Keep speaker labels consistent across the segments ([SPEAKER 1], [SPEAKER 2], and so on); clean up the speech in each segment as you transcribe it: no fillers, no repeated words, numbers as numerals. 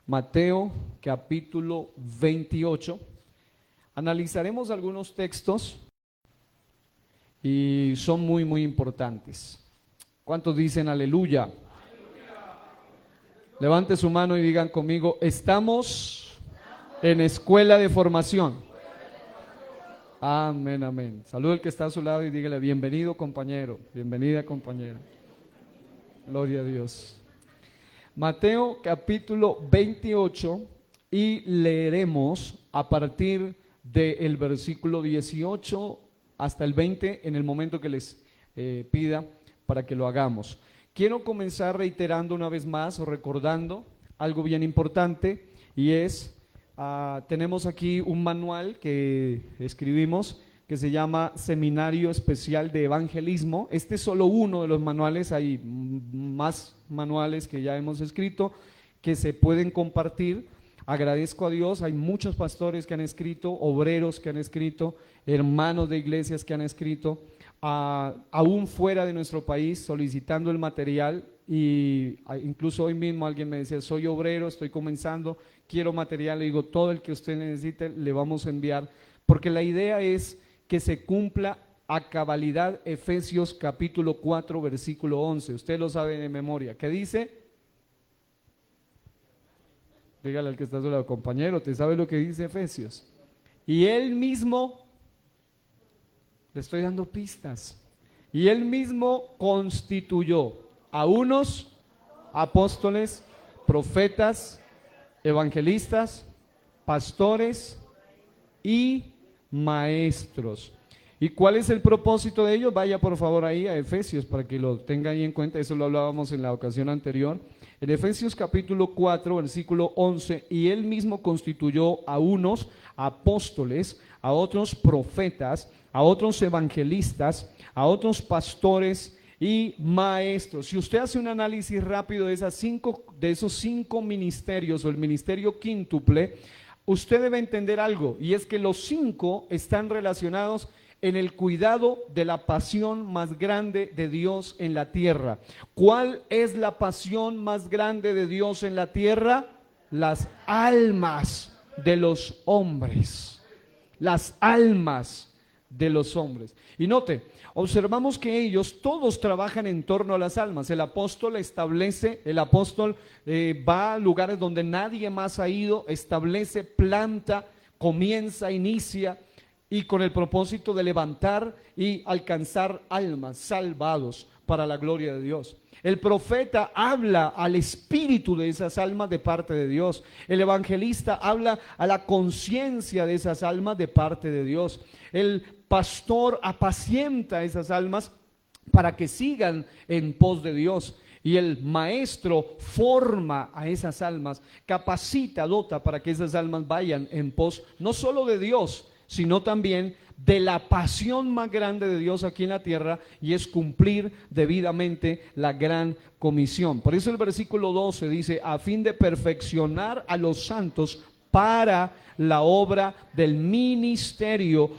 [SPEAKER 1] Mateo capítulo 28. Analizaremos algunos textos y son muy importantes. ¿Cuántos dicen aleluya? Levante su mano y digan conmigo, estamos en escuela de formación. Amén, amén. Saluda al que está a su lado y dígale, bienvenido compañero, bienvenida compañera. Gloria a Dios. Mateo capítulo 28 y leeremos a partir del versículo 18 hasta el 20 en el momento que les pida para que lo hagamos. Quiero comenzar reiterando una vez más o recordando algo bien importante y es, tenemos aquí un manual que escribimos que se llama Seminario Especial de Evangelismo. Este es solo uno de los manuales, hay más manuales que ya hemos escrito que se pueden compartir. Agradezco a Dios, hay muchos pastores que han escrito, obreros que han escrito, hermanos de iglesias que han escrito, aún fuera de nuestro país solicitando el material y incluso hoy mismo alguien me decía, soy obrero, estoy comenzando, quiero material, le digo, todo el que usted necesite le vamos a enviar, porque la idea es que se cumpla a cabalidad Efesios capítulo 4 versículo 11, usted lo sabe de memoria, ¿qué dice? Dígale al que está a su lado, compañero, ¿te sabe lo que dice Efesios? Y él mismo, le estoy dando pistas, y él mismo constituyó a unos apóstoles, profetas, evangelistas, pastores y maestros. ¿Y cuál es el propósito de ellos? Vaya por favor ahí a Efesios para que lo tenga ahí en cuenta, eso lo hablábamos en la ocasión anterior. En Efesios capítulo 4, versículo 11, y él mismo constituyó a unos apóstoles, a otros profetas, a otros evangelistas, a otros pastores y maestros. Si usted hace un análisis rápido de esos cinco ministerios o el ministerio quíntuple, usted debe entender algo, y es que los cinco están relacionados en el cuidado de la pasión más grande de Dios en la tierra. ¿Cuál es la pasión más grande de Dios en la tierra? Las almas de los hombres. Las almas de los hombres. Y note, observamos que ellos todos trabajan en torno a las almas. El apóstol establece, va a lugares donde nadie más ha ido, establece, planta, comienza, inicia, y con el propósito de levantar y alcanzar almas salvados para la gloria de Dios. El profeta habla al espíritu de esas almas de parte de Dios. El evangelista habla a la conciencia de esas almas de parte de Dios. El pastor apacienta esas almas para que sigan en pos de Dios. Y el maestro forma a esas almas, capacita, dota para que esas almas vayan en pos no solo de Dios, sino también de la pasión más grande de Dios aquí en la tierra, y es cumplir debidamente la gran comisión. Por eso el versículo 12 dice, a fin de perfeccionar a los santos para la obra del ministerio,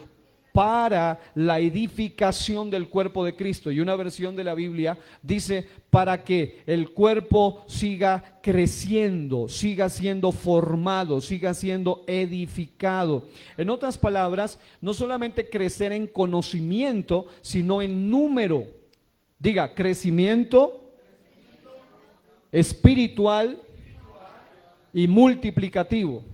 [SPEAKER 1] para la edificación del cuerpo de Cristo. Y una versión de la Biblia dice, para que el cuerpo siga creciendo, siga siendo formado, siga siendo edificado. En otras palabras, no solamente crecer en conocimiento, sino en número. Diga, crecimiento espiritual y multiplicativo.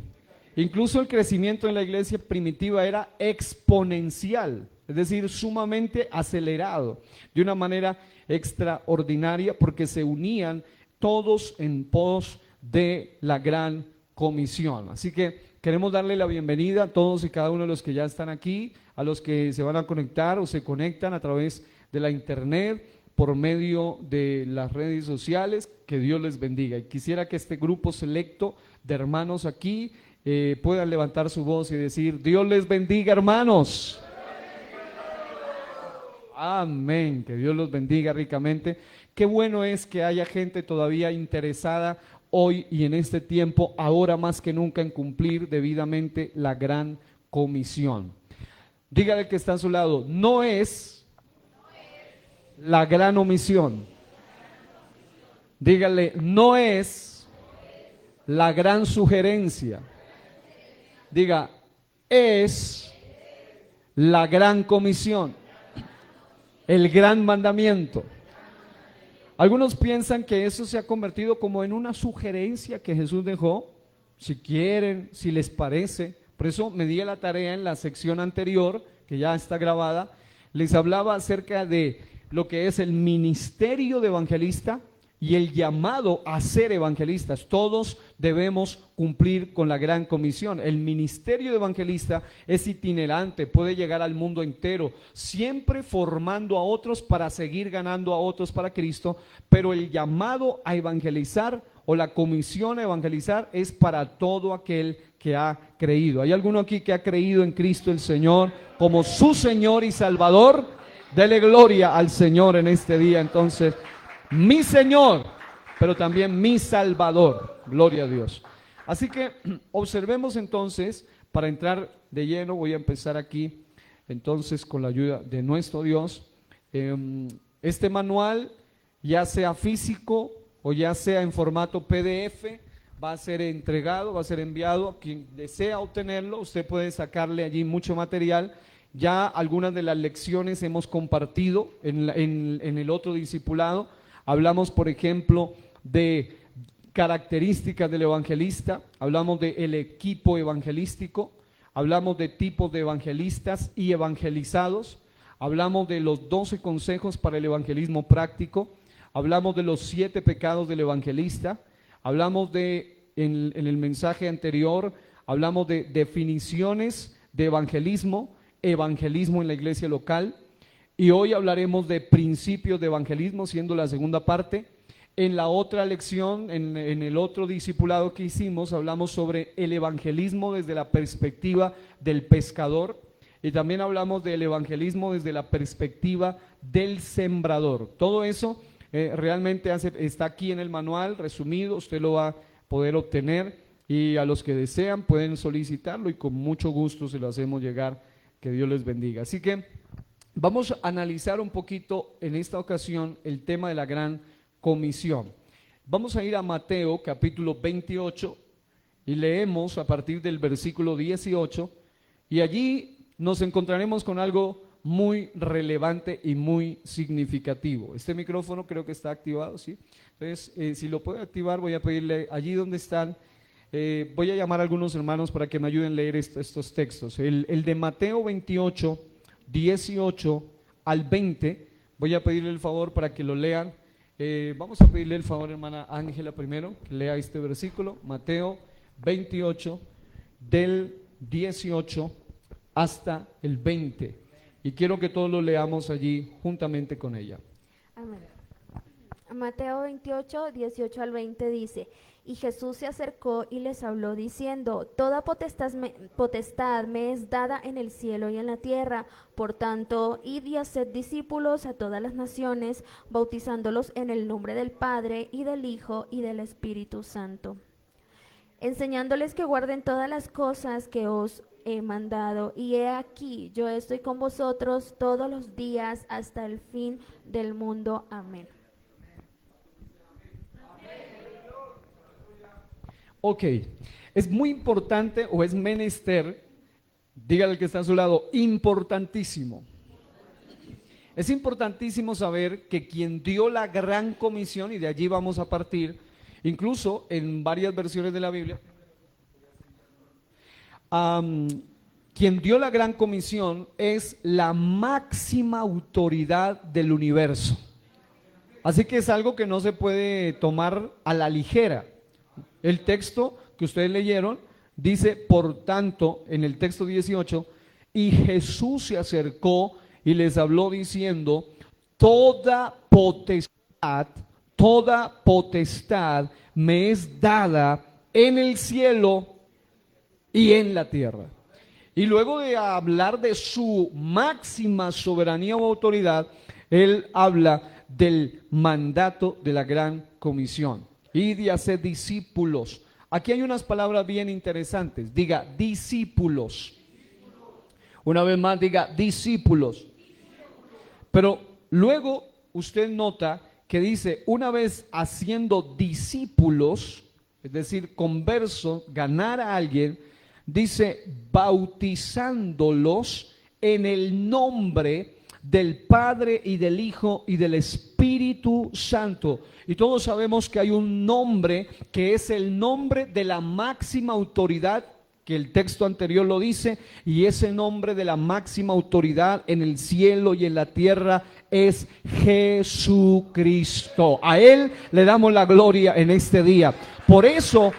[SPEAKER 1] Incluso el crecimiento en la iglesia primitiva era exponencial, es decir, sumamente acelerado, de una manera extraordinaria, porque se unían todos en pos de la gran comisión. Así que queremos darle la bienvenida a todos y cada uno de los que ya están aquí, a los que se van a conectar o se conectan a través de la internet, por medio de las redes sociales. Que Dios les bendiga. Y quisiera que este grupo selecto de hermanos aquí puedan levantar su voz y decir, Dios les bendiga, hermanos. Amén, que Dios los bendiga ricamente. Qué bueno es que haya gente todavía interesada hoy y en este tiempo, ahora más que nunca, en cumplir debidamente la gran comisión. Dígale que está a su lado, no es la gran omisión. Dígale, no es la gran sugerencia. Diga, es la gran comisión, el gran mandamiento. Algunos piensan que eso se ha convertido como en una sugerencia que Jesús dejó, si quieren, si les parece. Por eso me di a la tarea en la sección anterior, que ya está grabada, les hablaba acerca de lo que es el ministerio de evangelista y el llamado a ser evangelistas. Todos debemos cumplir con la gran comisión. El ministerio de evangelista es itinerante, puede llegar al mundo entero, siempre formando a otros para seguir ganando a otros para Cristo, pero el llamado a evangelizar o la comisión a evangelizar es para todo aquel que ha creído. ¿Hay alguno aquí que ha creído en Cristo el Señor como su Señor y Salvador? Dele gloria al Señor en este día. Entonces, mi Señor, pero también mi Salvador. Gloria a Dios. Así que observemos entonces, para entrar de lleno, voy a empezar aquí entonces con la ayuda de nuestro Dios. Este manual, ya sea físico o ya sea en formato PDF, va a ser entregado, va a ser enviado a quien desea obtenerlo. Usted puede sacarle allí mucho material. Ya algunas de las lecciones hemos compartido en el otro discipulado. Hablamos, por ejemplo, de características del evangelista, hablamos del equipo evangelístico, hablamos de tipos de evangelistas y evangelizados, hablamos de los 12 consejos para el evangelismo práctico, hablamos de los 7 pecados del evangelista, hablamos en el mensaje anterior, hablamos de definiciones de evangelismo en la iglesia local. Y hoy hablaremos de principios de evangelismo, siendo la segunda parte. En la otra lección, en el otro discipulado que hicimos, hablamos sobre el evangelismo desde la perspectiva del pescador. Y también hablamos del evangelismo desde la perspectiva del sembrador. Todo eso realmente está aquí en el manual resumido, usted lo va a poder obtener. Y a los que desean pueden solicitarlo y con mucho gusto se lo hacemos llegar. Que Dios les bendiga. Así que vamos a analizar un poquito en esta ocasión el tema de la gran comisión. Vamos a ir a Mateo capítulo 28 y leemos a partir del versículo 18 y allí nos encontraremos con algo muy relevante y muy significativo. Este micrófono creo que está activado, ¿sí? Entonces, si lo puede activar, voy a pedirle allí donde están. Voy a llamar a algunos hermanos para que me ayuden a leer estos textos. El de Mateo 28, 18 al 20, voy a pedirle el favor para que lo lean. Vamos a pedirle el favor, hermana Ángela, primero, que lea este versículo, Mateo 28, del 18 hasta el 20. Y quiero que todos lo leamos allí juntamente con ella.
[SPEAKER 2] Amén. Mateo 28, 18 al 20 dice: Y Jesús se acercó y les habló diciendo: Toda potestad me es dada en el cielo y en la tierra. Por tanto, id y haced discípulos a todas las naciones, bautizándolos en el nombre del Padre, y del Hijo, y del Espíritu Santo, enseñándoles que guarden todas las cosas que os he mandado. Y he aquí, yo estoy con vosotros todos los días hasta el fin del mundo. Amén.
[SPEAKER 1] Ok, es muy importante o es menester, dígale al que está a su lado, importantísimo. Es importantísimo saber que quien dio la gran comisión, y de allí vamos a partir, incluso en varias versiones de la Biblia, quien dio la gran comisión es la máxima autoridad del universo. Así que es algo que no se puede tomar a la ligera. El texto que ustedes leyeron dice, por tanto, en el texto 18, y Jesús se acercó y les habló diciendo: toda potestad me es dada en el cielo y en la tierra. Y luego de hablar de su máxima soberanía o autoridad, él habla del mandato de la gran comisión. Id y haced discípulos. Aquí hay unas palabras bien interesantes. Diga discípulos. Una vez más, diga discípulos. Pero luego usted nota que dice, una vez haciendo discípulos, es decir, converso, ganar a alguien, dice bautizándolos en el nombre del Padre y del Hijo y del Espíritu Santo. Y todos sabemos que hay un nombre que es el nombre de la máxima autoridad, que el texto anterior lo dice, y ese nombre de la máxima autoridad en el cielo y en la tierra es Jesucristo. A Él le damos la gloria en este día. Por eso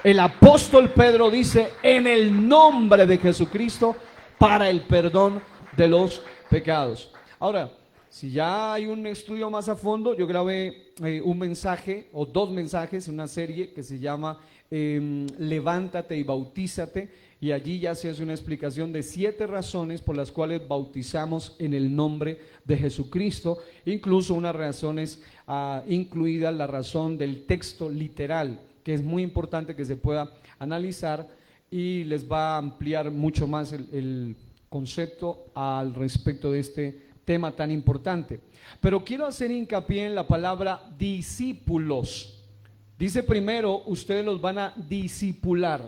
[SPEAKER 1] el apóstol Pedro dice, en el nombre de Jesucristo, para el perdón de los pecados. Ahora, si ya hay un estudio más a fondo, yo grabé un mensaje o 2 mensajes, una serie que se llama Levántate y Bautízate, y allí ya se hace una explicación de 7 razones por las cuales bautizamos en el nombre de Jesucristo, incluso unas razones incluida la razón del texto literal, que es muy importante que se pueda analizar y les va a ampliar mucho más el concepto al respecto de este tema tan importante. Pero quiero hacer hincapié en la palabra discípulos. Dice primero, ustedes los van a discipular.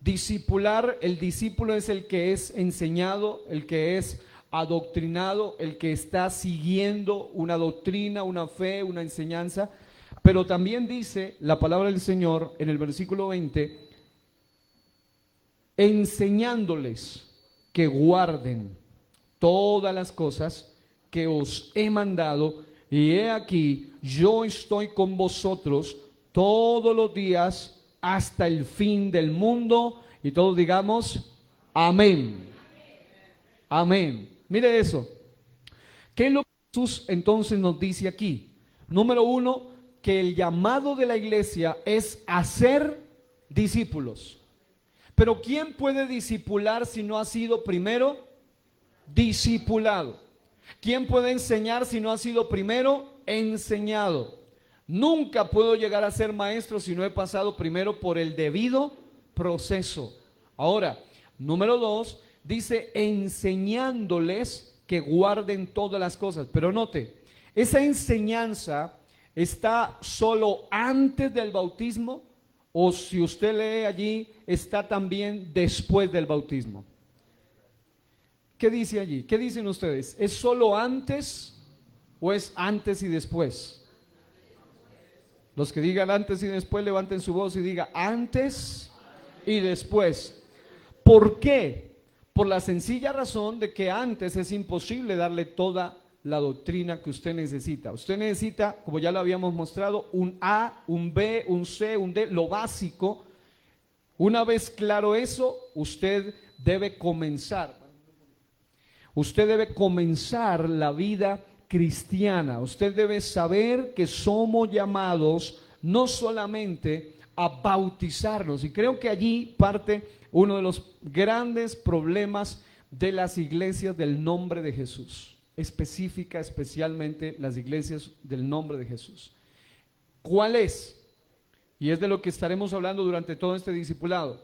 [SPEAKER 1] Discipular, el discípulo es el que es enseñado, el que es adoctrinado, el que está siguiendo una doctrina, una fe, una enseñanza. Pero también dice la palabra del Señor en el versículo 20, enseñándoles que guarden todas las cosas que os he mandado, y he aquí, yo estoy con vosotros todos los días hasta el fin del mundo. Y todos digamos, amén. Amén. Mire eso. ¿Qué es lo que Jesús entonces nos dice aquí? Número 1, que el llamado de la iglesia es hacer discípulos. Pero ¿quién puede discipular si no ha sido primero discipulado? ¿Quién puede enseñar si no ha sido primero enseñado? Nunca puedo llegar a ser maestro si no he pasado primero por el debido proceso. Ahora, número 2, dice enseñándoles que guarden todas las cosas. Pero note, esa enseñanza está solo antes del bautismo, o si usted lee allí, está también después del bautismo. ¿Qué dice allí? ¿Qué dicen ustedes? ¿Es solo antes o es antes y después? Los que digan antes y después, levanten su voz y digan antes y después. ¿Por qué? Por la sencilla razón de que antes es imposible darle toda la doctrina que usted necesita. Usted necesita, como ya lo habíamos mostrado, un A, un B, un C, un D, lo básico. Una vez claro eso, usted debe comenzar. Usted debe comenzar la vida cristiana. Usted debe saber que somos llamados no solamente a bautizarnos. Y creo que allí parte uno de los grandes problemas de las iglesias del nombre de Jesús. Especialmente las iglesias del nombre de Jesús. ¿Cuál es? Y es de lo que estaremos hablando durante todo este discipulado.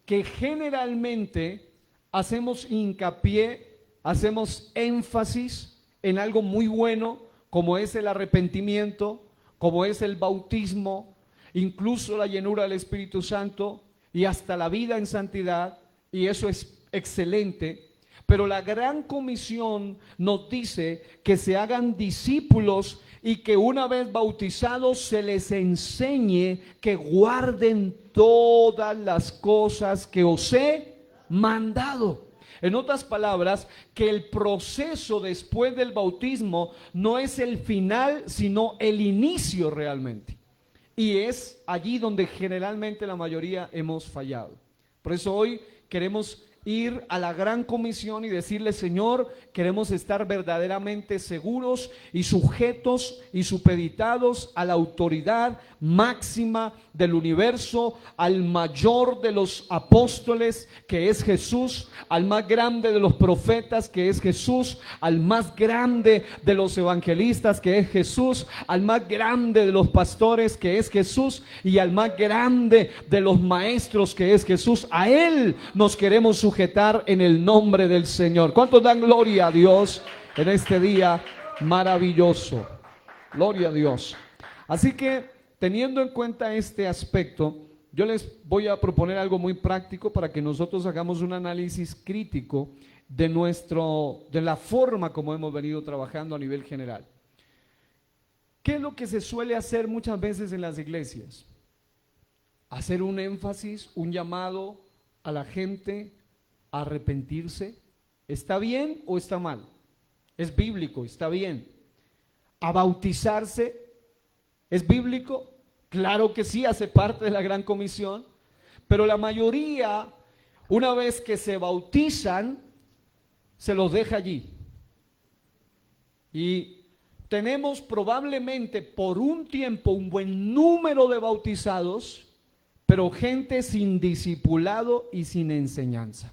[SPEAKER 1] Que generalmente hacemos hincapié, hacemos énfasis en algo muy bueno, como es el arrepentimiento, como es el bautismo, incluso la llenura del Espíritu Santo y hasta la vida en santidad, y eso es excelente. Pero la gran comisión nos dice que se hagan discípulos y que una vez bautizados se les enseñe que guarden todas las cosas que os he mandado. En otras palabras, que el proceso después del bautismo no es el final, sino el inicio realmente. Y es allí donde generalmente la mayoría hemos fallado. Por eso hoy queremos ir a la gran comisión y decirle: Señor, queremos estar verdaderamente seguros y sujetos y supeditados a la autoridad máxima del universo, al mayor de los apóstoles, que es Jesús, al más grande de los profetas, que es Jesús, al más grande de los evangelistas, que es Jesús, al más grande de los pastores, que es Jesús, y al más grande de los maestros, que es Jesús. A Él nos queremos sujetar en el nombre del Señor. ¿Cuántos dan gloria a Dios en este día maravilloso? Gloria a Dios. Así que teniendo en cuenta este aspecto, yo les voy a proponer algo muy práctico para que nosotros hagamos un análisis crítico de la forma como hemos venido trabajando a nivel general. ¿Qué es lo que se suele hacer muchas veces en las iglesias? Hacer un énfasis, un llamado a la gente a arrepentirse. ¿Está bien o está mal? Es bíblico, está bien. ¿A bautizarse? ¿Es bíblico? Claro que sí, hace parte de la Gran Comisión, pero la mayoría, una vez que se bautizan, se los deja allí. Y tenemos probablemente por un tiempo un buen número de bautizados, pero gente sin discipulado y sin enseñanza.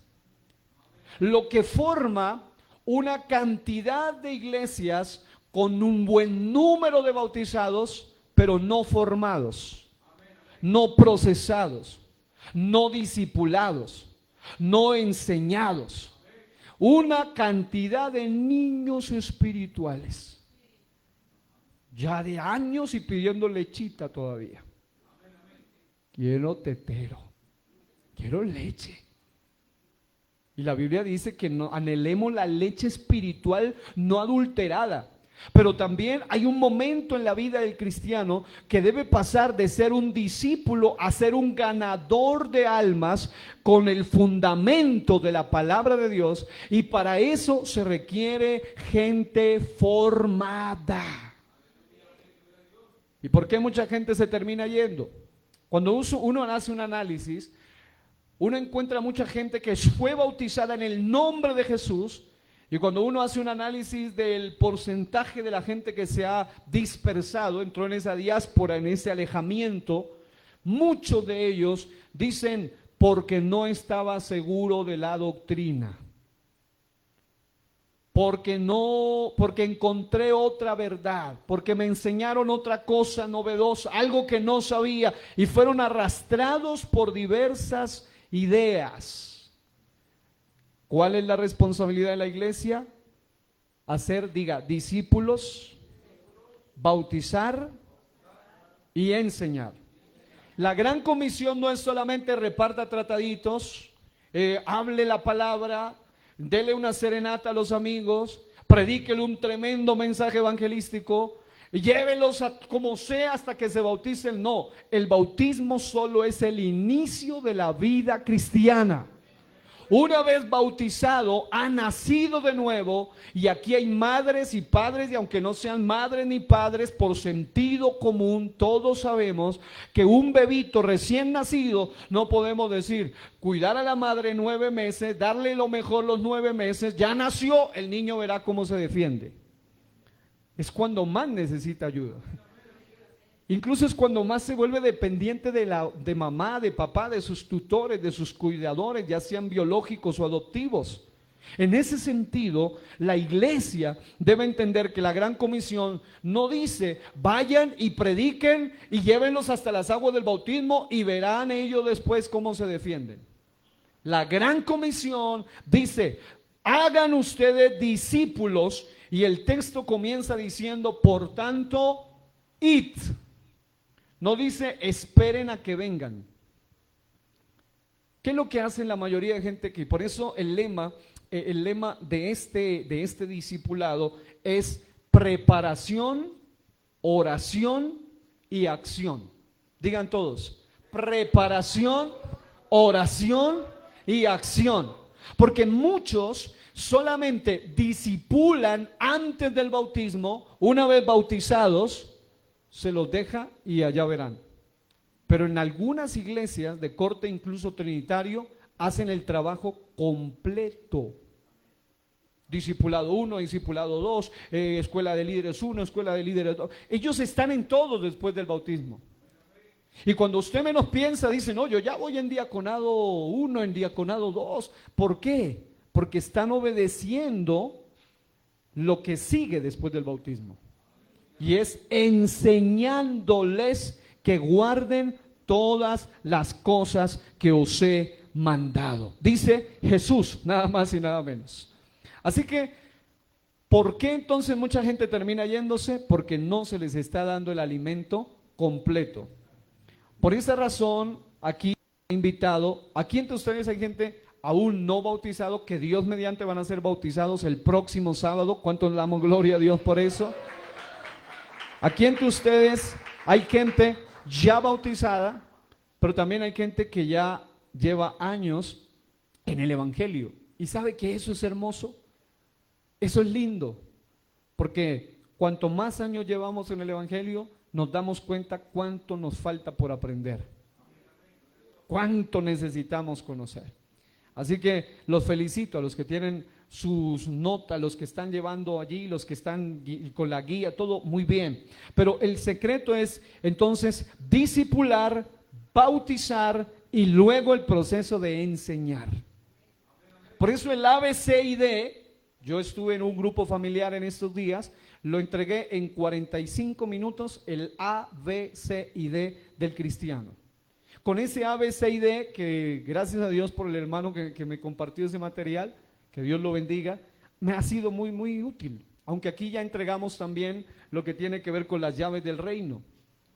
[SPEAKER 1] Lo que forma una cantidad de iglesias con un buen número de bautizados, pero no formados, no procesados, no discipulados, no enseñados. Una cantidad de niños espirituales, ya de años y pidiendo lechita todavía. Quiero tetero, quiero leche. Y la Biblia dice que no anhelemos la leche espiritual no adulterada. Pero también hay un momento en la vida del cristiano que debe pasar de ser un discípulo a ser un ganador de almas con el fundamento de la palabra de Dios, y para eso se requiere gente formada. ¿Y por qué mucha gente se termina yendo? Cuando uno hace un análisis, uno encuentra mucha gente que fue bautizada en el nombre de Jesús. Y cuando uno hace un análisis del porcentaje de la gente que se ha dispersado, entró en esa diáspora, en ese alejamiento, muchos de ellos dicen porque no estaba seguro de la doctrina, porque encontré otra verdad, porque me enseñaron otra cosa novedosa, algo que no sabía, y fueron arrastrados por diversas ideas. ¿Cuál es la responsabilidad de la iglesia? Hacer, discípulos, bautizar y enseñar. La gran comisión no es solamente reparta trataditos, hable la palabra, dele una serenata a los amigos, predíquele un tremendo mensaje evangelístico, llévelos como sea hasta que se bauticen. No, el bautismo solo es el inicio de la vida cristiana. Una vez bautizado, ha nacido de nuevo, y aquí hay madres y padres, y aunque no sean madres ni padres, por sentido común, todos sabemos que un bebito recién nacido, no podemos decir, cuidar a la madre 9 meses, darle lo mejor los 9 meses, ya nació, el niño verá cómo se defiende. Es cuando más necesita ayuda. Incluso es cuando más se vuelve dependiente de mamá, de papá, de sus tutores, de sus cuidadores, ya sean biológicos o adoptivos. En ese sentido, la iglesia debe entender que la Gran Comisión no dice, vayan y prediquen y llévenlos hasta las aguas del bautismo y verán ellos después cómo se defienden. La Gran Comisión dice, hagan ustedes discípulos, y el texto comienza diciendo, por tanto, id. No dice esperen a que vengan. ¿Qué es lo que hace la mayoría de gente aquí? Por eso el lema de este discipulado es preparación, oración y acción. Digan todos, preparación, oración y acción. Porque muchos solamente discipulan antes del bautismo. Una vez bautizados, se los deja y allá verán. Pero en algunas iglesias de corte incluso trinitario hacen el trabajo completo. Discipulado 1, discipulado 2, escuela de líderes 1, escuela de líderes 2. Ellos están en todo después del bautismo. Y cuando usted menos piensa, dice, no, yo ya voy en diaconado 1, en diaconado 2. ¿Por qué? Porque están obedeciendo lo que sigue después del bautismo. Y es enseñándoles que guarden todas las cosas que os he mandado. Dice Jesús, nada más y nada menos. Así que, ¿por qué entonces mucha gente termina yéndose? Porque no se les está dando el alimento completo. Por esa razón, aquí he invitado, aquí entre ustedes hay gente aún no bautizado, que Dios mediante van a ser bautizados el próximo sábado. ¿Cuántos le damos gloria a Dios por eso? Aquí entre ustedes hay gente ya bautizada, pero también hay gente que ya lleva años en el Evangelio. ¿Y sabe que eso es hermoso? Eso es lindo, porque cuanto más años llevamos en el Evangelio, nos damos cuenta cuánto nos falta por aprender, cuánto necesitamos conocer. Así que los felicito a los que tienen sus notas, los que están llevando allí, los que están con la guía, todo muy bien. Pero el secreto es entonces discipular, bautizar y luego el proceso de enseñar. Por eso el A, B, C y D, yo estuve en un grupo familiar en estos días, lo entregué en 45 minutos, el A, B, C y D del cristiano. Con ese A, B, C y D, que gracias a Dios por el hermano que me compartió ese material, que Dios lo bendiga, me ha sido muy, muy útil. Aunque aquí ya entregamos también lo que tiene que ver con las llaves del reino.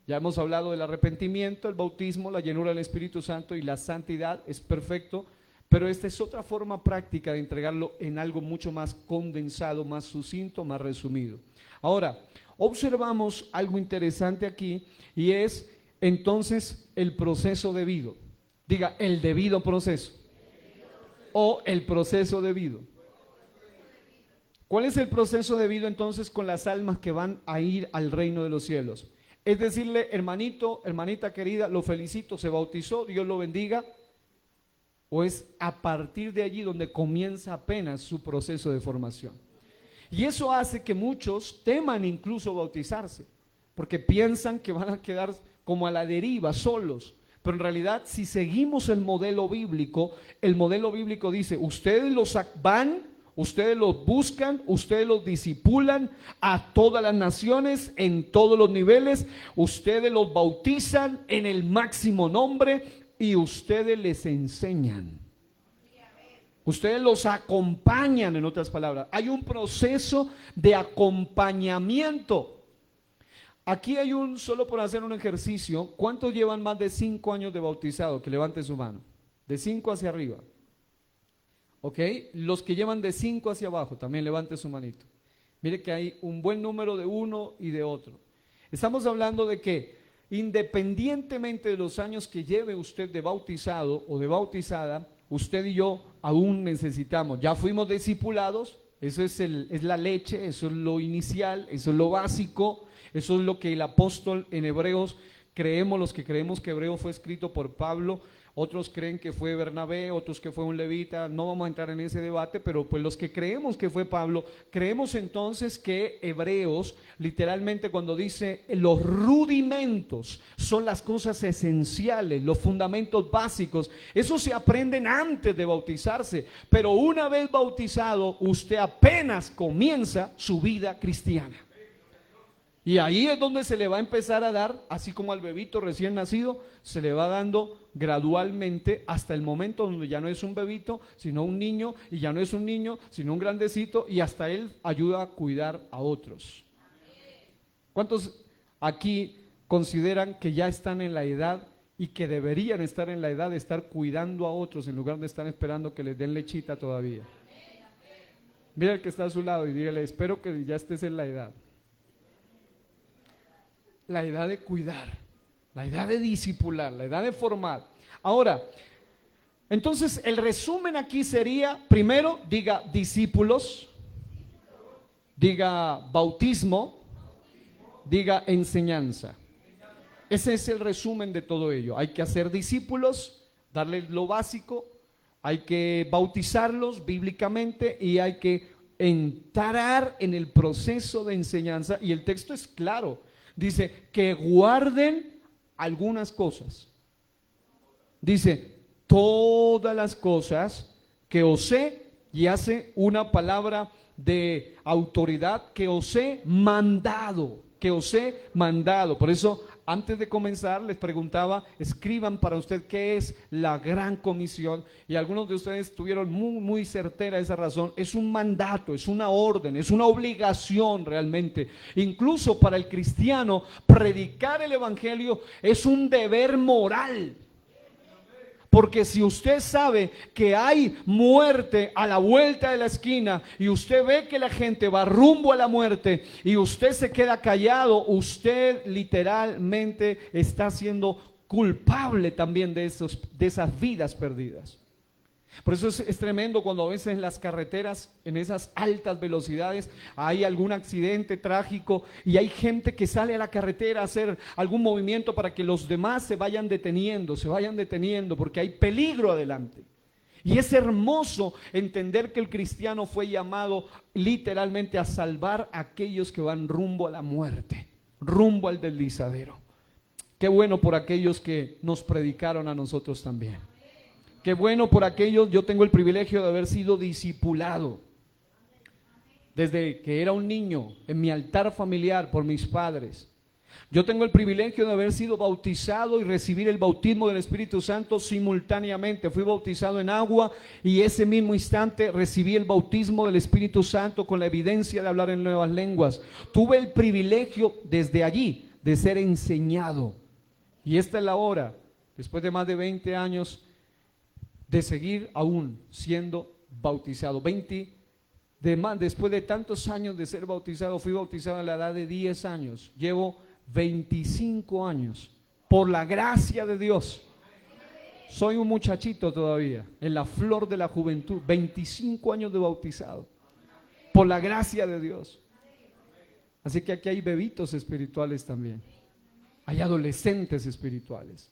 [SPEAKER 1] Ya hemos hablado del arrepentimiento, el bautismo, la llenura del Espíritu Santo y la santidad, es perfecto. Pero esta es otra forma práctica de entregarlo en algo mucho más condensado, más sucinto, más resumido. Ahora, observamos algo interesante aquí y es entonces el proceso debido. Diga, el debido proceso o el proceso debido. ¿Cuál es el proceso debido entonces con las almas que van a ir al reino de los cielos? Es decirle, hermanito, hermanita querida, lo felicito, se bautizó, Dios lo bendiga. ¿O es a partir de allí donde comienza apenas su proceso de formación? Y eso hace que muchos teman incluso bautizarse, porque piensan que van a quedar como a la deriva, solos. Pero en realidad, si seguimos el modelo bíblico dice, ustedes los van, ustedes los buscan, ustedes los discipulan a todas las naciones, en todos los niveles, ustedes los bautizan en el máximo nombre y ustedes les enseñan. Ustedes los acompañan, en otras palabras. Hay un proceso de acompañamiento. Aquí hay solo por hacer un ejercicio, ¿cuántos llevan más de 5 años de bautizado? Que levante su mano. De 5 hacia arriba. ¿Ok? Los que llevan de 5 hacia abajo, también levante su manito. Mire que hay un buen número de uno y de otro. Estamos hablando de que independientemente de los años que lleve usted de bautizado o de bautizada, usted y yo aún necesitamos, ya fuimos discipulados, eso es la leche, eso es lo inicial, eso es lo básico, eso es lo que el apóstol en Hebreos creemos, los que creemos que Hebreo fue escrito por Pablo, otros creen que fue Bernabé, otros que fue un levita, no vamos a entrar en ese debate, pero pues los que creemos que fue Pablo, creemos entonces que Hebreos, literalmente cuando dice los rudimentos, son las cosas esenciales, los fundamentos básicos, eso se aprenden antes de bautizarse, pero una vez bautizado, usted apenas comienza su vida cristiana. Y ahí es donde se le va a empezar a dar, así como al bebito recién nacido, se le va dando gradualmente hasta el momento donde ya no es un bebito, sino un niño, y ya no es un niño, sino un grandecito, y hasta él ayuda a cuidar a otros. ¿Cuántos aquí consideran que ya están en la edad y que deberían estar en la edad de estar cuidando a otros en lugar de estar esperando que les den lechita todavía? Mira el que está a su lado y dígale, espero que ya estés en la edad. La edad de cuidar, la edad de discipular, la edad de formar. Ahora, entonces el resumen aquí sería, primero, diga discípulos, diga bautismo, diga enseñanza. Ese es el resumen de todo ello. Hay que hacer discípulos, darles lo básico, hay que bautizarlos bíblicamente y hay que entrar en el proceso de enseñanza. Y el texto es claro. Dice que guarden algunas cosas. Dice todas las cosas que os he, y hace una palabra de autoridad, que os he mandado. que os he mandado. Por eso, antes de comenzar, les preguntaba, escriban para usted qué es la gran comisión. Y algunos de ustedes tuvieron muy certera esa razón. Es un mandato, es una orden, es una obligación realmente. Incluso para el cristiano, predicar el evangelio es un deber moral. Porque si usted sabe que hay muerte a la vuelta de la esquina y usted ve que la gente va rumbo a la muerte y usted se queda callado, usted literalmente está siendo culpable también de esas vidas perdidas. Por eso es tremendo cuando a veces en las carreteras, en esas altas velocidades, hay algún accidente trágico y hay gente que sale a la carretera a hacer algún movimiento para que los demás se vayan deteniendo, porque hay peligro adelante. Y es hermoso entender que el cristiano fue llamado literalmente a salvar a aquellos que van rumbo a la muerte, rumbo al deslizadero. Qué bueno por aquellos que nos predicaron a nosotros también. Qué bueno por aquellos, yo tengo el privilegio de haber sido discipulado desde que era un niño en mi altar familiar por mis padres. Yo tengo el privilegio de haber sido bautizado y recibir el bautismo del Espíritu Santo simultáneamente. Fui bautizado en agua y ese mismo instante recibí el bautismo del Espíritu Santo con la evidencia de hablar en nuevas lenguas. Tuve el privilegio desde allí de ser enseñado. Y esta es la hora, después de más de 20 años, de seguir aún siendo bautizado. Después de tantos años de ser bautizado, fui bautizado a la edad de 10 años. Llevo 25 años, por la gracia de Dios. Soy un muchachito todavía, en la flor de la juventud, 25 años de bautizado, por la gracia de Dios. Así que aquí hay bebitos espirituales también, hay adolescentes espirituales.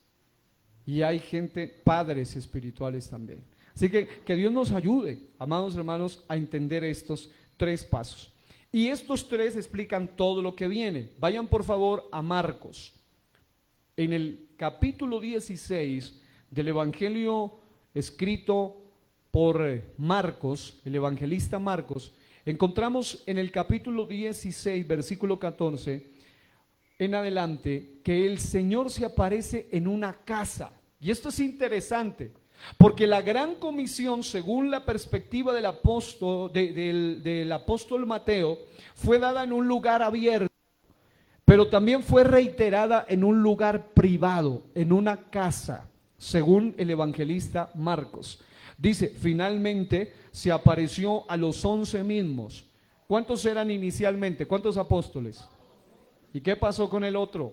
[SPEAKER 1] Y hay gente, padres espirituales también. Así que Dios nos ayude, amados hermanos, a entender estos 3 pasos. Y estos 3 explican todo lo que viene. Vayan por favor a Marcos. En el capítulo 16 del Evangelio escrito por Marcos, el evangelista Marcos, encontramos en el capítulo 16, versículo 14, en adelante, que el Señor se aparece en una casa. Y esto es interesante, porque la gran comisión, según la perspectiva del apóstol Mateo, fue dada en un lugar abierto, pero también fue reiterada en un lugar privado, en una casa, según el evangelista Marcos. Dice, finalmente se apareció a los 11 mismos. ¿Cuántos eran inicialmente? ¿Cuántos apóstoles? ¿Y qué pasó con el otro?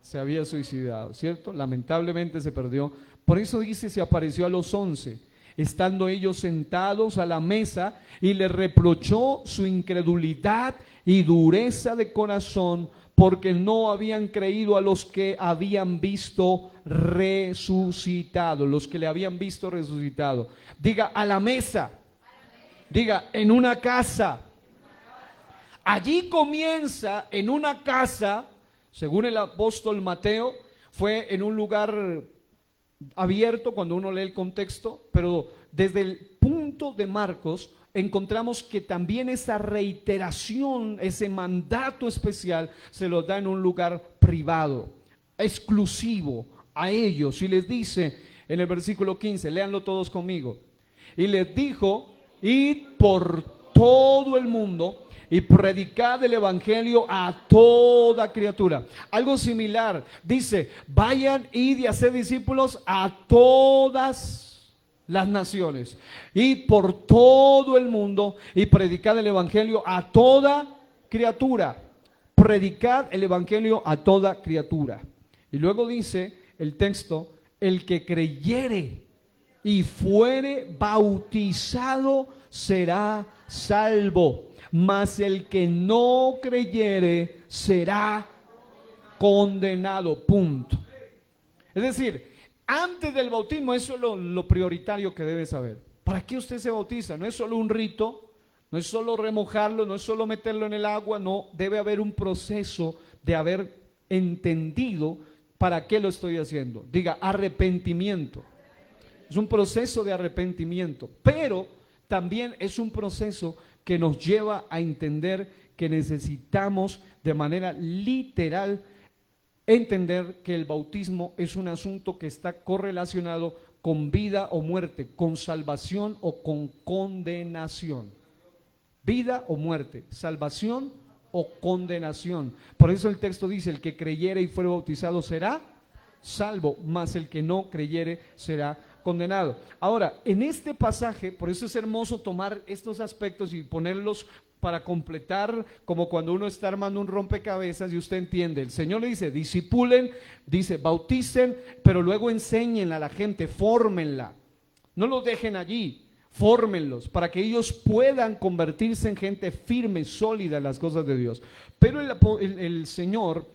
[SPEAKER 1] Se había suicidado, ¿cierto? Lamentablemente se perdió. Por eso dice, se apareció a los 11, estando ellos sentados a la mesa, y le reprochó su incredulidad y dureza de corazón, porque no habían creído a los que habían visto resucitado, los que le habían visto resucitado. Diga, a la mesa. Diga, en una casa. Allí comienza en una casa, según el apóstol Mateo, fue en un lugar abierto cuando uno lee el contexto, pero desde el punto de Marcos encontramos que también esa reiteración, ese mandato especial se lo da en un lugar privado, exclusivo a ellos, y les dice en el versículo 15, léanlo todos conmigo, y les dijo, id por todo el mundo y predicad el evangelio a toda criatura. Algo similar, dice, vayan, id y haced discípulos a todas las naciones, y por todo el mundo y predicad el evangelio a toda criatura. Predicad el evangelio a toda criatura. Y luego dice el texto, el que creyere y fuere bautizado será salvo, mas el que no creyere será condenado. Punto. Es decir, antes del bautismo, eso es lo prioritario que debe saber. ¿Para qué usted se bautiza? No es solo un rito, no es solo remojarlo, no es solo meterlo en el agua, no, debe haber un proceso de haber entendido para qué lo estoy haciendo. Diga, arrepentimiento. Es un proceso de arrepentimiento, pero también es un proceso que nos lleva a entender que necesitamos de manera literal entender que el bautismo es un asunto que está correlacionado con vida o muerte, con salvación o con condenación. Vida o muerte, salvación o condenación. Por eso el texto dice, el que creyere y fuere bautizado será salvo, mas el que no creyere será condenado. Ahora, en este pasaje, por eso es hermoso tomar estos aspectos y ponerlos para completar, como cuando uno está armando un rompecabezas y usted entiende. El Señor le dice, disipulen, dice, bauticen, pero luego enséñenla a la gente, fórmenla. No los dejen allí, fórmenlos para que ellos puedan convertirse en gente firme, sólida en las cosas de Dios. Pero el Señor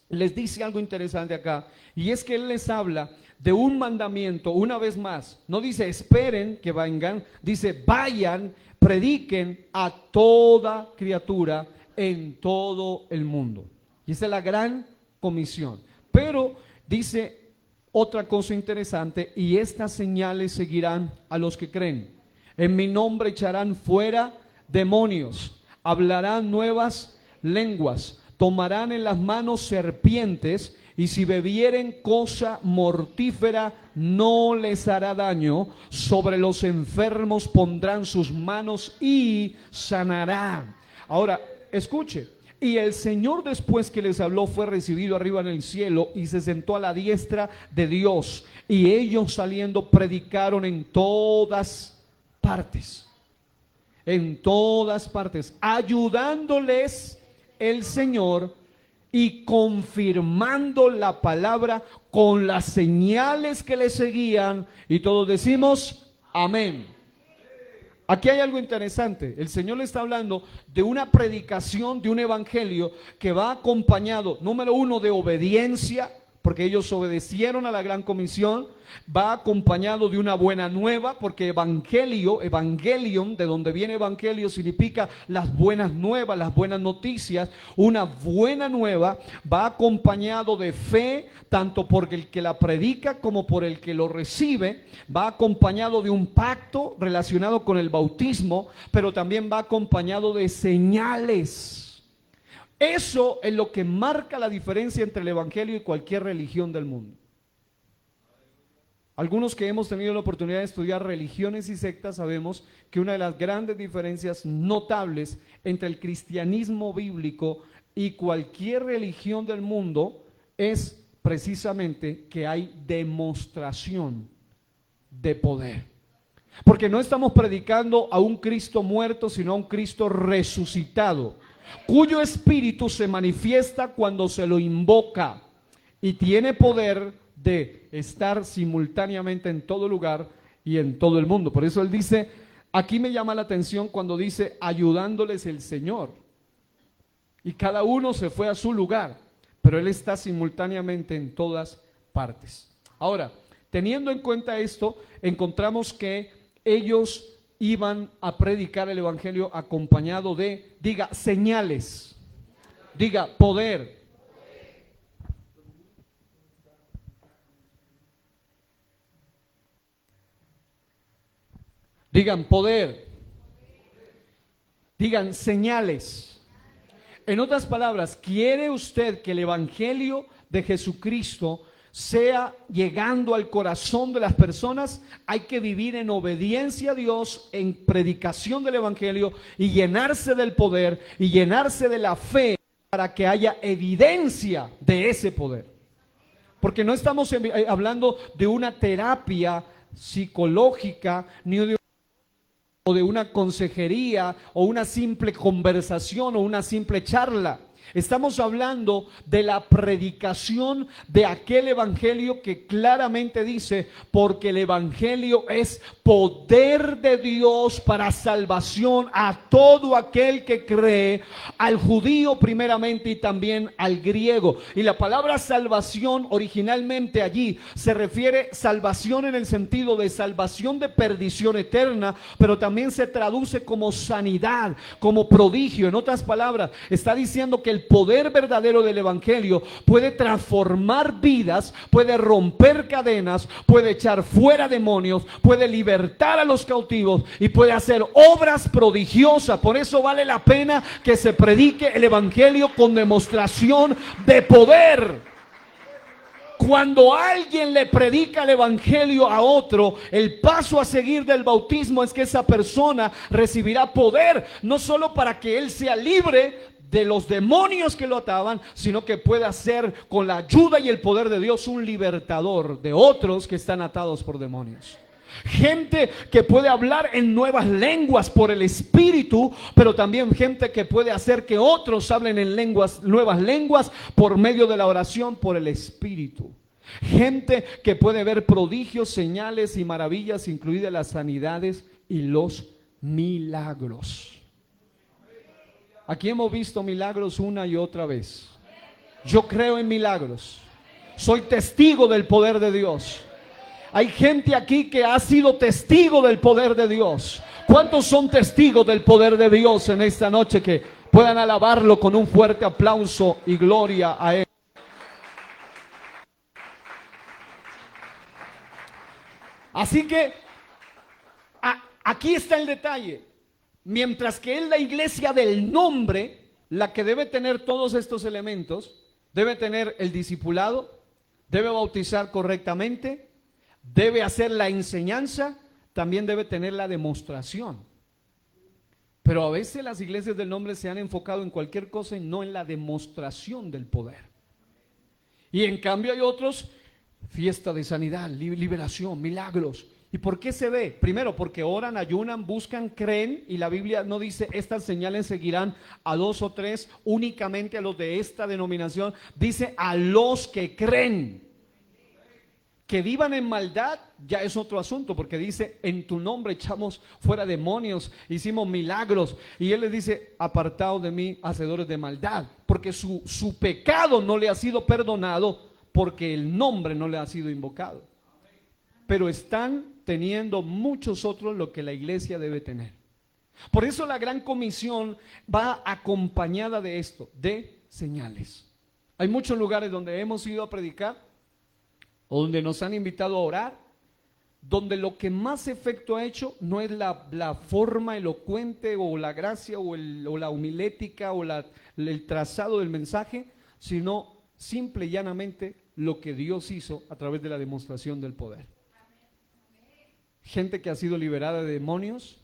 [SPEAKER 1] les dice algo interesante acá, y es que Él les habla de un mandamiento, una vez más. No dice esperen que vengan, dice vayan, prediquen a toda criatura en todo el mundo. Y esa es la gran comisión. Pero dice otra cosa interesante, y estas señales seguirán a los que creen. En mi nombre echarán fuera demonios, hablarán nuevas lenguas, tomarán en las manos serpientes, y si bebieren cosa mortífera no les hará daño, sobre los enfermos pondrán sus manos y sanarán. Ahora, escuche, y el Señor después que les habló fue recibido arriba en el cielo y se sentó a la diestra de Dios, y ellos saliendo predicaron en todas partes, ayudándoles el Señor y confirmando la palabra con las señales que le seguían, y todos decimos amén. Aquí hay algo interesante. El Señor le está hablando de una predicación, de un evangelio que va acompañado, número uno, de obediencia, porque ellos obedecieron a la gran comisión. Va acompañado de una buena nueva, porque evangelion, de donde viene evangelio, significa las buenas nuevas, las buenas noticias. Una buena nueva va acompañado de fe, tanto por el que la predica como por el que lo recibe. Va acompañado de un pacto relacionado con el bautismo, pero también va acompañado de señales. Eso es lo que marca la diferencia entre el evangelio y cualquier religión del mundo. Algunos que hemos tenido la oportunidad de estudiar religiones y sectas sabemos que una de las grandes diferencias notables entre el cristianismo bíblico y cualquier religión del mundo es precisamente que hay demostración de poder. Porque no estamos predicando a un Cristo muerto, sino a un Cristo resucitado, cuyo espíritu se manifiesta cuando se lo invoca y tiene poder de estar simultáneamente en todo lugar y en todo el mundo. Por eso él dice, aquí me llama la atención cuando dice ayudándoles el Señor, y cada uno se fue a su lugar, pero él está simultáneamente en todas partes. Ahora, teniendo en cuenta esto, encontramos que ellos iban a predicar el evangelio acompañado de, diga, señales, diga, poder. Digan poder, digan señales. En otras palabras, ¿quiere usted que el evangelio de Jesucristo sea llegando al corazón de las personas? Hay que vivir en obediencia a Dios, en predicación del evangelio, y llenarse del poder y llenarse de la fe para que haya evidencia de ese poder. Porque no estamos hablando de una terapia psicológica ni de una consejería o una simple conversación o una simple charla. Estamos hablando de la predicación de aquel evangelio que claramente dice, porque el evangelio es poder de Dios para salvación a todo aquel que cree, al judío primeramente y también al griego. Y la palabra salvación originalmente allí se refiere salvación en el sentido de salvación de perdición eterna, pero también se traduce como sanidad, como prodigio. En otras palabras, está diciendo que el poder verdadero del evangelio puede transformar vidas, puede romper cadenas, puede echar fuera demonios, puede libertar a los cautivos y puede hacer obras prodigiosas. Por eso vale la pena que se predique el evangelio con demostración de poder. Cuando alguien le predica el evangelio a otro, el paso a seguir del bautismo es que esa persona recibirá poder, no solo para que él sea libre de los demonios que lo ataban, sino que pueda ser, con la ayuda y el poder de Dios, un libertador de otros que están atados por demonios. Gente que puede hablar en nuevas lenguas por el Espíritu, pero también gente que puede hacer que otros hablen en nuevas lenguas por medio de la oración por el Espíritu. Gente que puede ver prodigios, señales y maravillas, incluidas las sanidades y los milagros. Aquí hemos visto milagros una y otra vez. Yo creo en milagros. Soy testigo del poder de Dios. Hay gente aquí que ha sido testigo del poder de Dios. ¿Cuántos son testigos del poder de Dios en esta noche que puedan alabarlo con un fuerte aplauso y gloria a Él? Así que aquí está el detalle. Mientras que es la iglesia del nombre la que debe tener todos estos elementos, debe tener el discipulado, debe bautizar correctamente, debe hacer la enseñanza, también debe tener la demostración. Pero a veces las iglesias del nombre se han enfocado en cualquier cosa y no en la demostración del poder. Y en cambio hay otros, fiesta de sanidad, liberación, milagros. ¿Y por qué se ve? Primero, porque oran, ayunan, buscan, creen, y la Biblia no dice estas señales seguirán a 2 o 3, únicamente a los de esta denominación, dice a los que creen. Que vivan en maldad ya es otro asunto, porque dice en tu nombre echamos fuera demonios, hicimos milagros, y él les dice apartados de mí, hacedores de maldad, porque su pecado no le ha sido perdonado, porque el nombre no le ha sido invocado. Pero están teniendo muchos otros lo que la iglesia debe tener. Por eso la gran comisión va acompañada de esto, de señales. Hay muchos lugares donde hemos ido a predicar, o donde nos han invitado a orar, donde lo que más efecto ha hecho no es la forma elocuente o la gracia o la homilética o el trazado del mensaje, sino simple y llanamente lo que Dios hizo a través de la demostración del poder. Gente que ha sido liberada de demonios.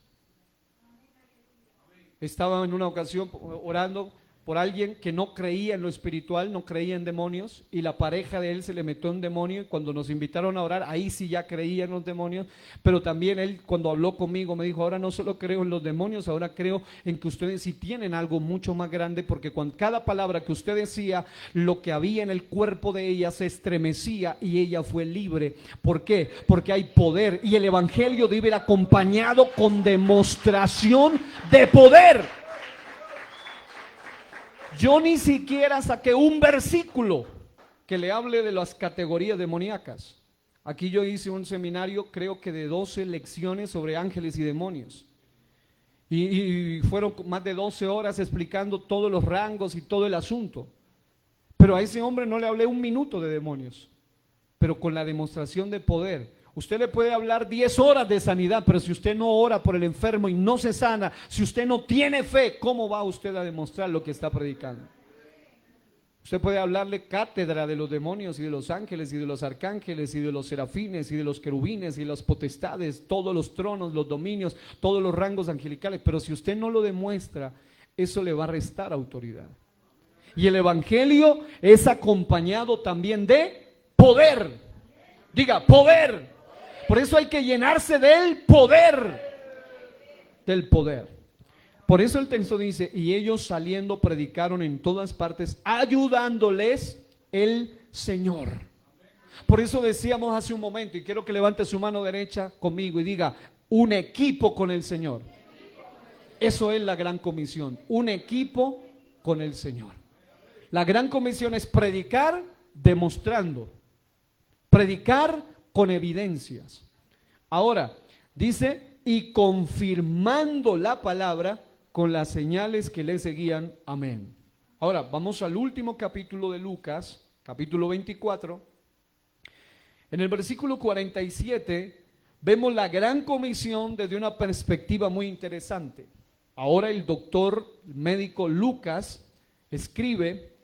[SPEAKER 1] Estaba en una ocasión orando por alguien que no creía en lo espiritual, no creía en demonios, y la pareja de él se le metió un demonio, y cuando nos invitaron a orar, ahí sí ya creía en los demonios, pero también él cuando habló conmigo me dijo, ahora no solo creo en los demonios, ahora creo en que ustedes sí tienen algo mucho más grande, porque con cada palabra que usted decía, lo que había en el cuerpo de ella se estremecía y ella fue libre. ¿Por qué? Porque hay poder, y el evangelio debe ir acompañado con demostración de poder. Yo ni siquiera saqué un versículo que le hable de las categorías demoníacas. Aquí yo hice un seminario, creo que de 12 lecciones sobre ángeles y demonios. Y fueron más de 12 horas explicando todos los rangos y todo el asunto. Pero a ese hombre no le hablé un minuto de demonios, pero con la demostración de poder. Usted le puede hablar 10 horas de sanidad, pero si usted no ora por el enfermo y no se sana, si usted no tiene fe, ¿cómo va usted a demostrar lo que está predicando? Usted puede hablarle cátedra de los demonios y de los ángeles y de los arcángeles y de los serafines y de los querubines y las potestades, todos los tronos, los dominios, todos los rangos angelicales, pero si usted no lo demuestra, eso le va a restar autoridad. Y el evangelio es acompañado también de poder. Diga, poder. Por eso hay que llenarse del poder. Del poder. Por eso el texto dice, y ellos saliendo predicaron en todas partes, ayudándoles el Señor. Por eso decíamos hace un momento, y quiero que levante su mano derecha conmigo y diga, un equipo con el Señor. Eso es la gran comisión, un equipo con el Señor. La gran comisión es predicar demostrando, predicar con evidencias. Ahora, dice, y confirmando la palabra con las señales que le seguían. Amén. Ahora, vamos al último capítulo de Lucas, capítulo 24. En el versículo 47 vemos la gran comisión desde una perspectiva muy interesante. Ahora el doctor médico Lucas escribe,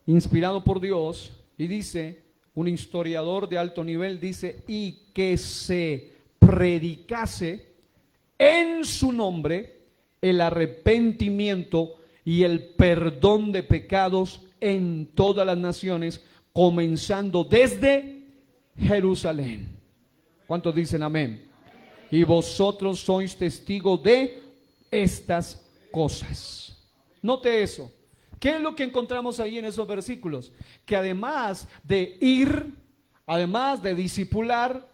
[SPEAKER 1] inspirado por Dios, y dice, un historiador de alto nivel dice, y que se predicase en su nombre el arrepentimiento y el perdón de pecados en todas las naciones, comenzando desde Jerusalén. ¿Cuántos dicen amén? Y vosotros sois testigos de estas cosas. Note eso. ¿Qué es lo que encontramos ahí en esos versículos? Que además de ir, además de discipular,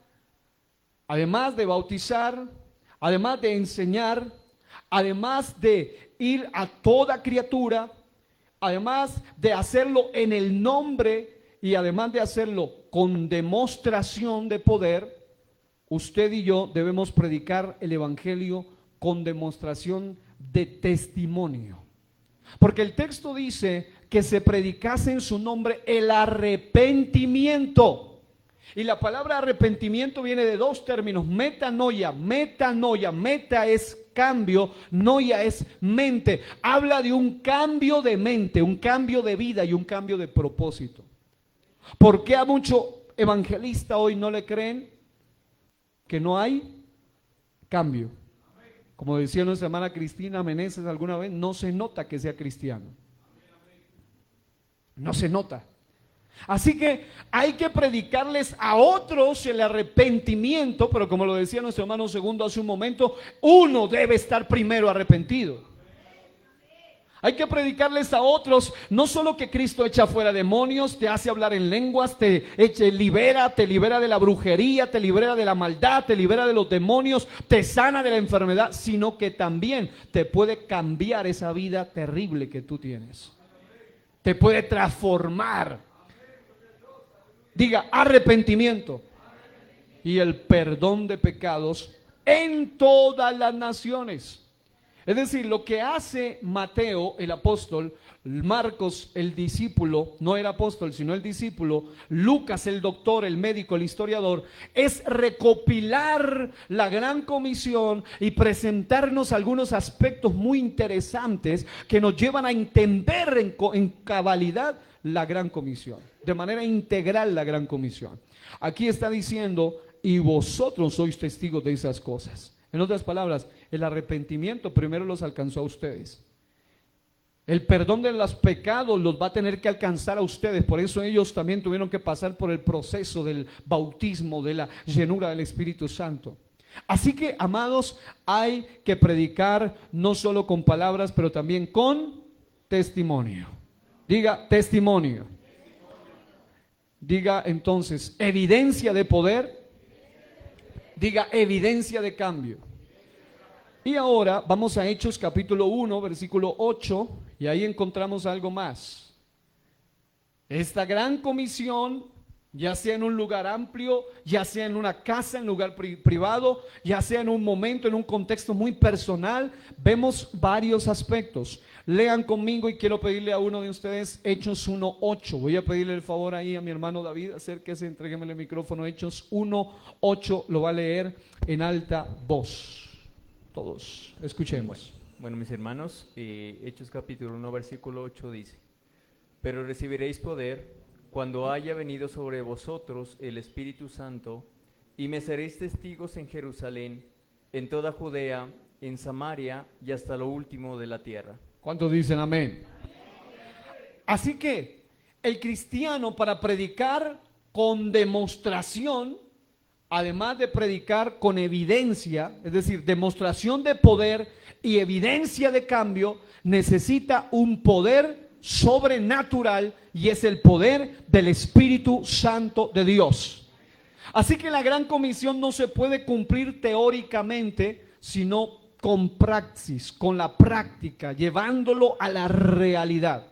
[SPEAKER 1] además de bautizar, además de enseñar, además de ir a toda criatura, además de hacerlo en el nombre y además de hacerlo con demostración de poder, usted y yo debemos predicar el evangelio con demostración de testimonio. Porque el texto dice que se predicase en su nombre el arrepentimiento. Y la palabra arrepentimiento viene de dos términos, metanoia. Meta es cambio, noia es mente. Habla de un cambio de mente, un cambio de vida y un cambio de propósito. ¿Por qué a mucho evangelista hoy no le creen? Que no hay cambio. Como decía nuestra hermana Cristina Meneses alguna vez, no se nota que sea cristiano. No se nota. Así que hay que predicarles a otros el arrepentimiento, pero como lo decía nuestro hermano Segundo hace un momento, uno debe estar primero arrepentido. Hay que predicarles a otros, no solo que Cristo echa fuera demonios, te hace hablar en lenguas, te libera de la brujería, te libera de la maldad, te libera de los demonios, te sana de la enfermedad, sino que también te puede cambiar esa vida terrible que tú tienes. Te puede transformar. Diga arrepentimiento y el perdón de pecados en todas las naciones. Es decir, lo que hace Mateo, el apóstol, Marcos, el discípulo, no el apóstol, sino el discípulo, Lucas, el doctor, el médico, el historiador, es recopilar la gran comisión y presentarnos algunos aspectos muy interesantes que nos llevan a entender en cabalidad la gran comisión, de manera integral la gran comisión. Aquí está diciendo, y vosotros sois testigos de esas cosas. En otras palabras, el arrepentimiento primero los alcanzó a ustedes. El perdón de los pecados los va a tener que alcanzar a ustedes. Por eso ellos también tuvieron que pasar por el proceso del bautismo, de la llenura del Espíritu Santo. Así que, amados, hay que predicar no solo con palabras, pero también con testimonio. Diga testimonio. Diga entonces evidencia de poder. Diga evidencia de cambio. Y ahora vamos a Hechos capítulo 1, versículo 8, y ahí encontramos algo más. Esta gran comisión, ya sea en un lugar amplio, ya sea en una casa, en lugar privado, ya sea en un momento, en un contexto muy personal, vemos varios aspectos. Lean conmigo y quiero pedirle a uno de ustedes Hechos 1:8. Voy a pedirle el favor ahí a mi hermano David, acérquese, entrégueme el micrófono. Hechos 1:8 lo va a leer en alta voz. Todos, escuchemos.
[SPEAKER 3] Bueno, mis hermanos, Hechos capítulo 1, versículo 8 dice: pero recibiréis poder cuando haya venido sobre vosotros el Espíritu Santo, y me seréis testigos en Jerusalén, en toda Judea, en Samaria y hasta lo último de la tierra.
[SPEAKER 1] ¿Cuántos dicen amén? Así que el cristiano, para predicar con demostración, además de predicar con evidencia, es decir, demostración de poder y evidencia de cambio, necesita un poder sobrenatural, y es el poder del Espíritu Santo de Dios. Así que la gran comisión no se puede cumplir teóricamente, sino con praxis, con la práctica, llevándolo a la realidad.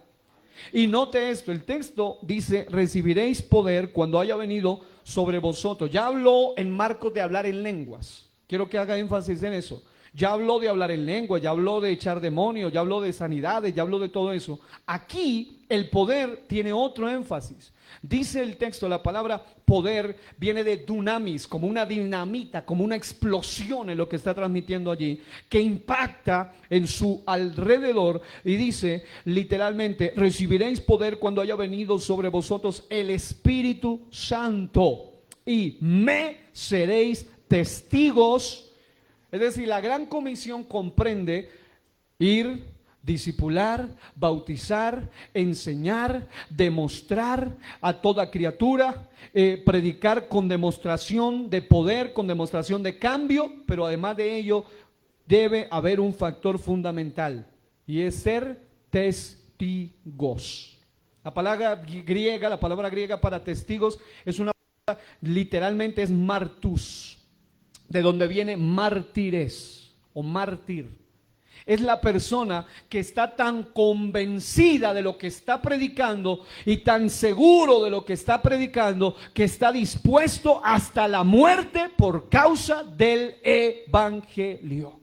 [SPEAKER 1] Y note esto, el texto dice: recibiréis poder cuando haya venido sobre vosotros. Ya habló en Marcos de hablar en lenguas. Quiero que haga énfasis en eso. Ya habló de hablar en lengua, ya habló de echar demonios, ya habló de sanidades, ya habló de todo eso. Aquí el poder tiene otro énfasis. Dice el texto, la palabra poder viene de dunamis, como una dinamita, como una explosión en lo que está transmitiendo allí, que impacta en su alrededor y dice literalmente, recibiréis poder cuando haya venido sobre vosotros el Espíritu Santo y me seréis testigos. Es decir, la gran comisión comprende ir, discipular, bautizar, enseñar, demostrar a toda criatura, predicar con demostración de poder, con demostración de cambio, pero además de ello debe haber un factor fundamental y es ser testigos. La palabra griega para testigos es una palabra, literalmente es martus, de donde viene mártires o mártir. Es la persona que está tan convencida de lo que está predicando y tan seguro de lo que está predicando que está dispuesto hasta la muerte por causa del evangelio.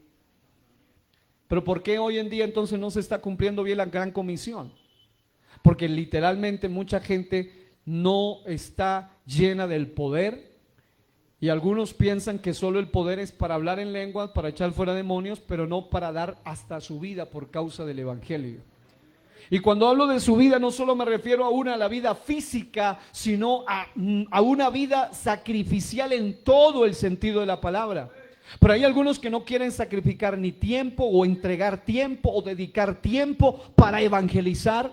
[SPEAKER 1] Pero ¿por qué hoy en día entonces no se está cumpliendo bien la gran comisión? Porque literalmente mucha gente no está llena del poder. Y algunos piensan que solo el poder es para hablar en lenguas, para echar fuera demonios, pero no para dar hasta su vida por causa del evangelio. Y cuando hablo de su vida no solo me refiero a la vida física, sino a una vida sacrificial en todo el sentido de la palabra. Pero hay algunos que no quieren sacrificar ni tiempo o entregar tiempo o dedicar tiempo para evangelizar.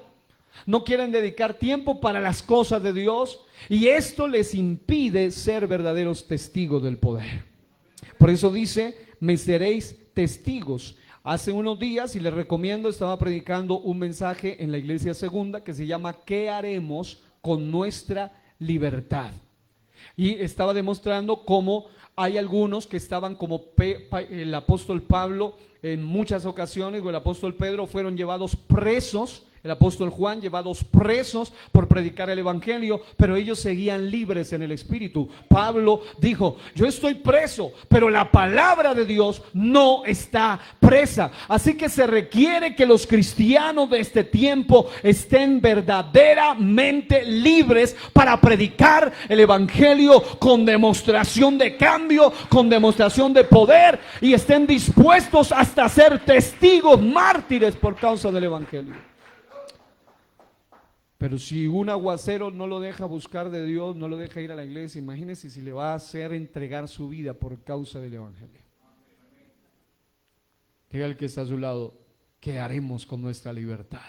[SPEAKER 1] No quieren dedicar tiempo para las cosas de Dios y esto les impide ser verdaderos testigos del poder. Por eso dice, me seréis testigos. Hace unos días, y les recomiendo, estaba predicando un mensaje en la iglesia segunda que se llama ¿qué haremos con nuestra libertad? Y estaba demostrando cómo hay algunos que estaban como el apóstol Pablo en muchas ocasiones, o el apóstol Pedro, fueron llevados presos. El apóstol Juan, llevados presos por predicar el evangelio, pero ellos seguían libres en el espíritu. Pablo dijo, yo estoy preso, pero la palabra de Dios no está presa. Así que se requiere que los cristianos de este tiempo estén verdaderamente libres para predicar el evangelio con demostración de cambio, con demostración de poder, y estén dispuestos hasta ser testigos mártires por causa del evangelio. Pero si un aguacero no lo deja buscar de Dios, no lo deja ir a la iglesia, imagínense si le va a hacer entregar su vida por causa del evangelio. Diga el que está a su lado, ¿qué haremos con nuestra libertad?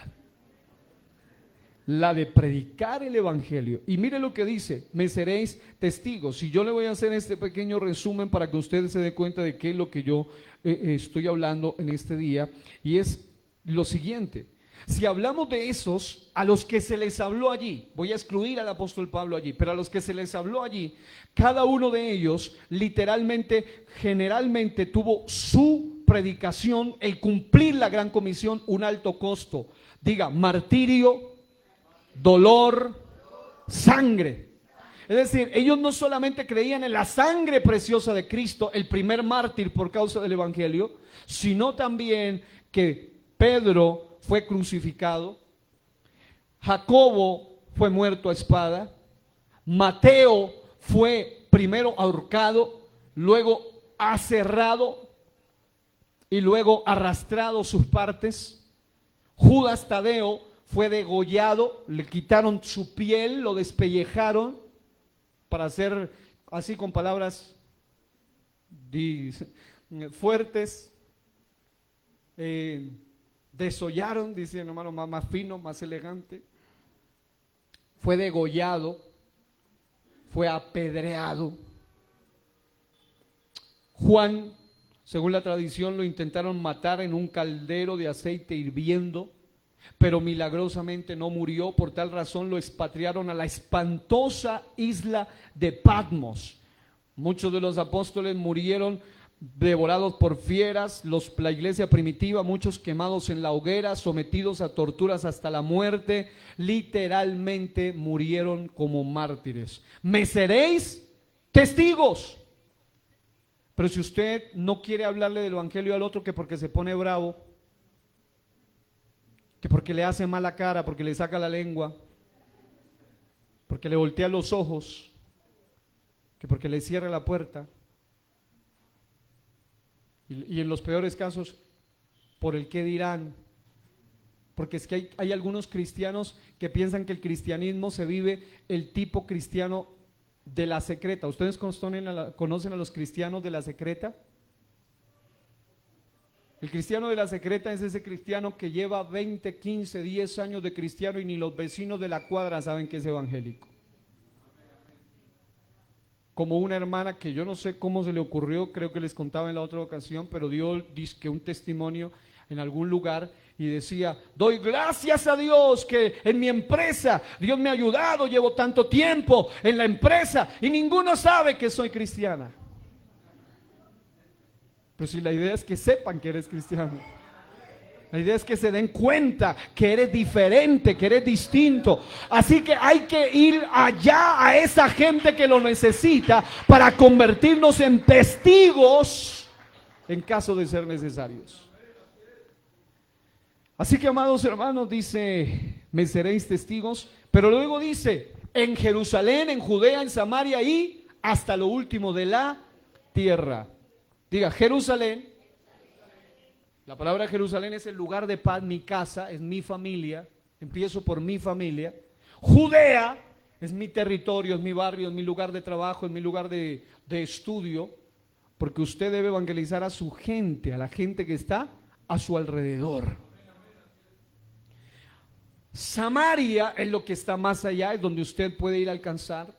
[SPEAKER 1] La de predicar el evangelio. Y mire lo que dice, me seréis testigos. Si yo le voy a hacer este pequeño resumen para que ustedes se den cuenta de qué es lo que yo estoy hablando en este día, y es lo siguiente. Si hablamos de esos a los que se les habló allí, voy a excluir al apóstol Pablo allí, pero a los que se les habló allí, cada uno de ellos literalmente, generalmente tuvo su predicación, el cumplir la gran comisión, un alto costo. Diga, martirio, dolor, sangre. Es decir, ellos no solamente creían en la sangre preciosa de Cristo, el primer mártir por causa del evangelio, sino también que Pedro fue crucificado, Jacobo fue muerto a espada, Mateo fue primero ahorcado, luego aserrado y luego arrastrado sus partes, Judas Tadeo fue degollado, le quitaron su piel, lo despellejaron para hacer, así con palabras fuertes, desollaron, dice el hermano, más fino, más elegante. Fue degollado, fue apedreado. Juan, según la tradición, lo intentaron matar en un caldero de aceite hirviendo, pero milagrosamente no murió. Por tal razón lo expatriaron a la espantosa isla de Patmos. Muchos de los apóstoles murieron devorados por fieras, la iglesia primitiva, muchos quemados en la hoguera, sometidos a torturas hasta la muerte, literalmente murieron como mártires. Me seréis testigos. Pero si usted no quiere hablarle del evangelio al otro, que porque se pone bravo, que porque le hace mala cara, porque le saca la lengua, porque le voltea los ojos, que porque le cierra la puerta, y en los peores casos, por el qué dirán, porque es que hay algunos cristianos que piensan que el cristianismo se vive el tipo cristiano de la secreta. ¿Ustedes conocen a los cristianos de la secreta? El cristiano de la secreta es ese cristiano que lleva 20, 15, 10 años de cristiano y ni los vecinos de la cuadra saben que es evangélico. Como una hermana que yo no sé cómo se le ocurrió, creo que les contaba en la otra ocasión, pero dio dizque un testimonio en algún lugar y decía: doy gracias a Dios que en mi empresa Dios me ha ayudado, llevo tanto tiempo en la empresa y ninguno sabe que soy cristiana. Pero si la idea es que sepan que eres cristiano, la idea es que se den cuenta que eres diferente, que eres distinto. Así que hay que ir allá a esa gente que lo necesita para convertirnos en testigos en caso de ser necesarios. Así que, amados hermanos, dice: me seréis testigos, pero luego dice: en Jerusalén, en Judea, en Samaria y hasta lo último de la tierra. Diga: Jerusalén. La palabra Jerusalén es el lugar de paz, mi casa, es mi familia. Empiezo por mi familia. Judea es mi territorio, es mi barrio, es mi lugar de trabajo, es mi lugar de estudio, porque usted debe evangelizar a su gente, a la gente que está a su alrededor. Samaria es lo que está más allá, es donde usted puede ir a alcanzar,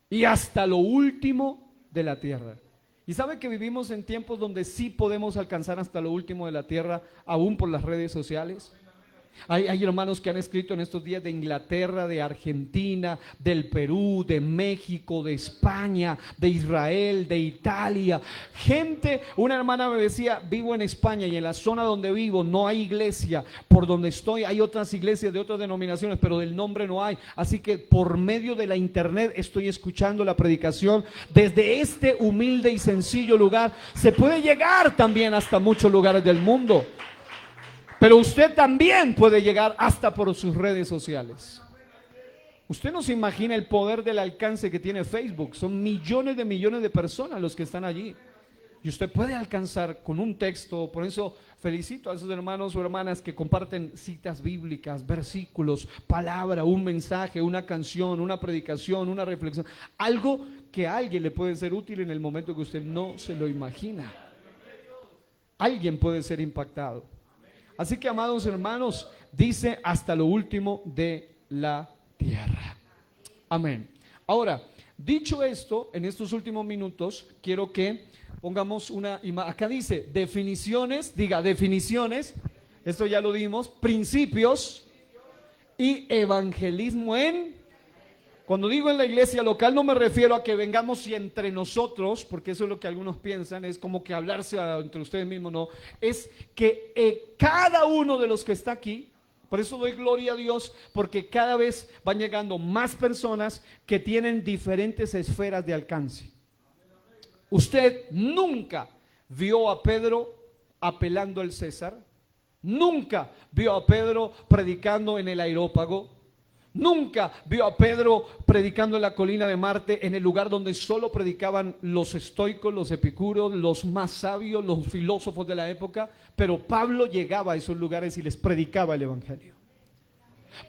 [SPEAKER 1] y hasta lo último de la tierra. Y sabe que vivimos en tiempos donde sí podemos alcanzar hasta lo último de la tierra, aún por las redes sociales. Hay hermanos que han escrito en estos días de Inglaterra, de Argentina, del Perú, de México, de España, de Israel, de Italia. Gente, una hermana me decía: vivo en España y en la zona donde vivo no hay iglesia. Por donde estoy hay otras iglesias de otras denominaciones, pero del nombre no hay. Así que por medio de la internet estoy escuchando la predicación. Desde este humilde y sencillo lugar se puede llegar también hasta muchos lugares del mundo. Pero usted también puede llegar hasta por sus redes sociales. Usted no se imagina el poder del alcance que tiene Facebook. Son millones de personas los que están allí. Y usted puede alcanzar con un texto. Por eso felicito a esos hermanos o hermanas que comparten citas bíblicas, versículos, palabra, un mensaje, una canción, una predicación, una reflexión. Algo que a alguien le puede ser útil en el momento que usted no se lo imagina. Alguien puede ser impactado. Así que, amados hermanos, dice: hasta lo último de la tierra. Amén. Ahora, dicho esto, en estos últimos minutos, quiero que pongamos una imagen. Acá dice definiciones, diga definiciones, esto ya lo dimos, principios y evangelismo en... Cuando digo en la iglesia local no me refiero a que vengamos y entre nosotros, porque eso es lo que algunos piensan, es como que hablarse entre ustedes mismos, no, es que cada uno de los que está aquí, por eso doy gloria a Dios, porque cada vez van llegando más personas que tienen diferentes esferas de alcance. Usted nunca vio a Pedro apelando al César, nunca vio a Pedro predicando en el Areópago, nunca vio a Pedro predicando en la colina de Marte, en el lugar donde solo predicaban los estoicos, los epicúreos, los más sabios, los filósofos de la época. Pero Pablo llegaba a esos lugares y les predicaba el evangelio.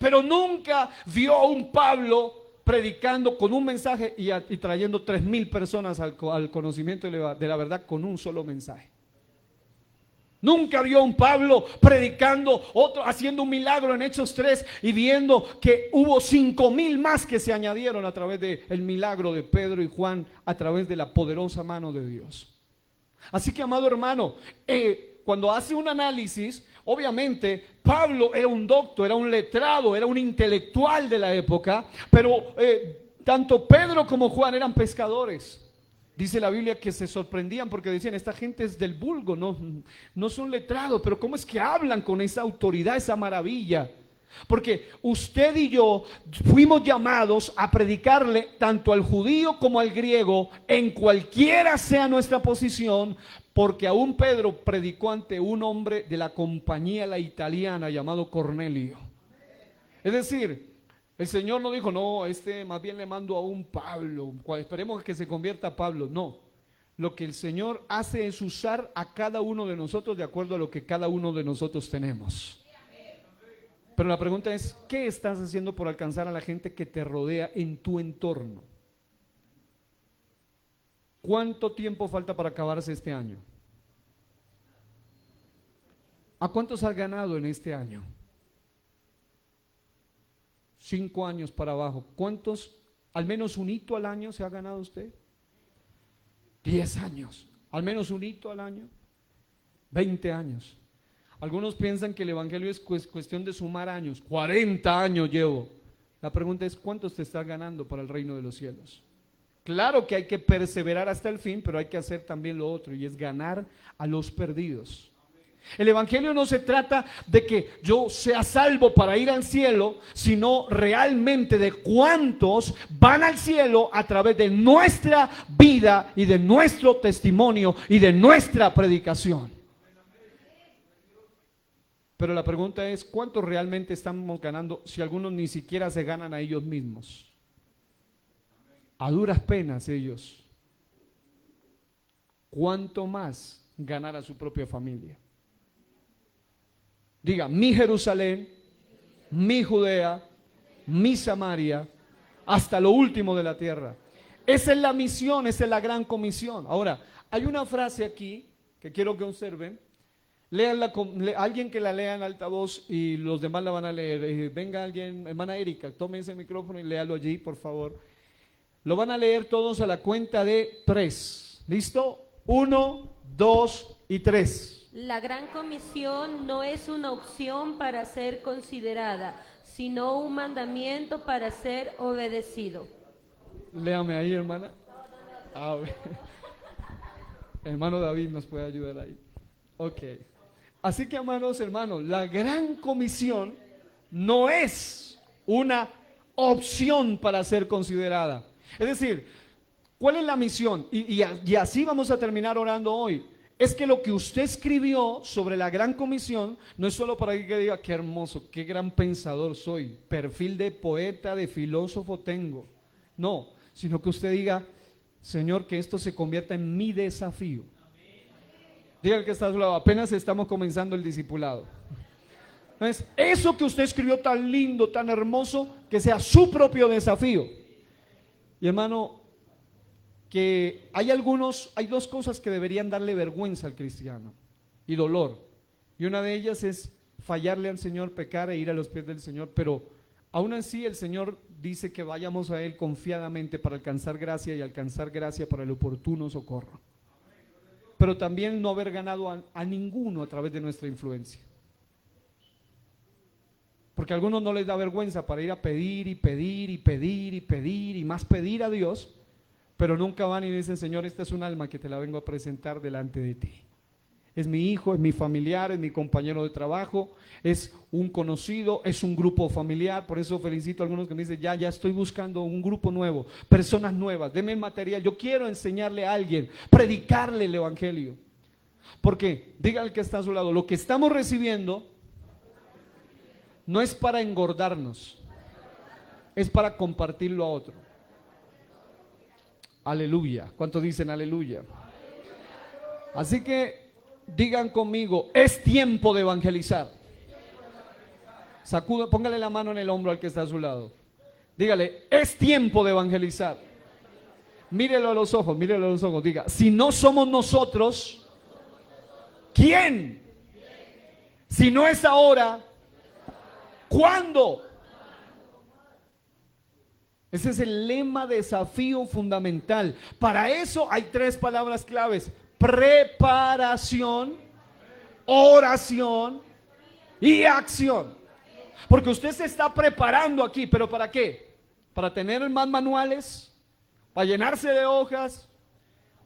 [SPEAKER 1] Pero nunca vio a un Pablo predicando con un mensaje y trayendo 3,000 personas al conocimiento de la verdad con un solo mensaje. Nunca vio a un Pablo predicando, otro haciendo un milagro en Hechos 3 y viendo que hubo 5,000 más que se añadieron a través del milagro de Pedro y Juan, a través de la poderosa mano de Dios. Así que, amado hermano, cuando hace un análisis, obviamente Pablo era un doctor, era un letrado, era un intelectual de la época, pero tanto Pedro como Juan eran pescadores. Dice la Biblia que se sorprendían porque decían: esta gente es del vulgo, no son letrados, pero ¿cómo es que hablan con esa autoridad, esa maravilla? Porque usted y yo fuimos llamados a predicarle tanto al judío como al griego, en cualquiera sea nuestra posición, porque aún Pedro predicó ante un hombre de la compañía la italiana llamado Cornelio. Es decir, el Señor no dijo, no, más bien le mando a un Pablo, esperemos que se convierta a Pablo. No, lo que el Señor hace es usar a cada uno de nosotros de acuerdo a lo que cada uno de nosotros tenemos. Pero la pregunta es, ¿qué estás haciendo por alcanzar a la gente que te rodea en tu entorno? ¿Cuánto tiempo falta para acabarse este año? ¿A cuántos has ganado en este año? 5 años para abajo. ¿Cuántos, al menos un hito al año se ha ganado usted? 10 años. ¿Al menos un hito al año? 20 años. Algunos piensan que el evangelio es cuestión de sumar años. 40 años llevo. La pregunta es, ¿cuántos te estás ganando para el reino de los cielos? Claro que hay que perseverar hasta el fin, pero hay que hacer también lo otro, y es ganar a los perdidos. El evangelio no se trata de que yo sea salvo para ir al cielo, sino realmente de cuántos van al cielo a través de nuestra vida y de nuestro testimonio y de nuestra predicación. Pero la pregunta es, ¿cuántos realmente estamos ganando si algunos ni siquiera se ganan a ellos mismos? A duras penas ellos. ¿Cuánto más ganar a su propia familia? Diga, mi Jerusalén, mi Judea, mi Samaria, hasta lo último de la tierra. Esa es la misión, esa es la gran comisión. Ahora, hay una frase aquí que quiero que observen. Léanla, alguien que la lea en altavoz y los demás la van a leer. Venga alguien, hermana Erika, tome ese micrófono y léalo allí, por favor. Lo van a leer todos a la cuenta de 3. ¿Listo? 1, 2 y 3.
[SPEAKER 4] La gran comisión no es una opción para ser considerada, sino un mandamiento para ser obedecido.
[SPEAKER 1] Léame ahí, hermana. A ver. Hermano David nos puede ayudar ahí. Ok. Así que, amados hermanos, la gran comisión no es una opción para ser considerada. Es decir, ¿cuál es la misión? Y así vamos a terminar orando hoy. Es que lo que usted escribió sobre la gran comisión no es solo para que diga, qué hermoso, qué gran pensador soy, perfil de poeta, de filósofo tengo. No, sino que usted diga, Señor, que esto se convierta en mi desafío. Diga el que está a su lado, apenas estamos comenzando el discipulado. Entonces, eso que usted escribió tan lindo, tan hermoso, que sea su propio desafío. Y hermano, que hay dos cosas que deberían darle vergüenza al cristiano y dolor. Y una de ellas es fallarle al Señor, pecar e ir a los pies del Señor. Pero aún así el Señor dice que vayamos a Él confiadamente para alcanzar gracia y alcanzar gracia para el oportuno socorro. Pero también no haber ganado a ninguno a través de nuestra influencia. Porque a algunos no les da vergüenza para ir a pedir y pedir y pedir y pedir y más pedir a Dios, pero nunca van y dicen, Señor, esta es un alma que te la vengo a presentar delante de ti. Es mi hijo, es mi familiar, es mi compañero de trabajo, es un conocido, es un grupo familiar. Por eso felicito a algunos que me dicen, ya estoy buscando un grupo nuevo, personas nuevas, denme el material, yo quiero enseñarle a alguien, predicarle el evangelio. Porque, diga el que está a su lado, lo que estamos recibiendo no es para engordarnos, es para compartirlo a otro. Aleluya. ¿Cuántos dicen aleluya? Así que digan conmigo, es tiempo de evangelizar. Póngale la mano en el hombro al que está a su lado. Dígale, es tiempo de evangelizar. Mírelo a los ojos, diga, si no somos nosotros, ¿quién? Si no es ahora, ¿cuándo? Ese es el lema, desafío fundamental. Para eso hay 3 palabras claves: preparación, oración y acción. Porque usted se está preparando aquí, ¿pero para qué? ¿Para tener más manuales? ¿Para llenarse de hojas?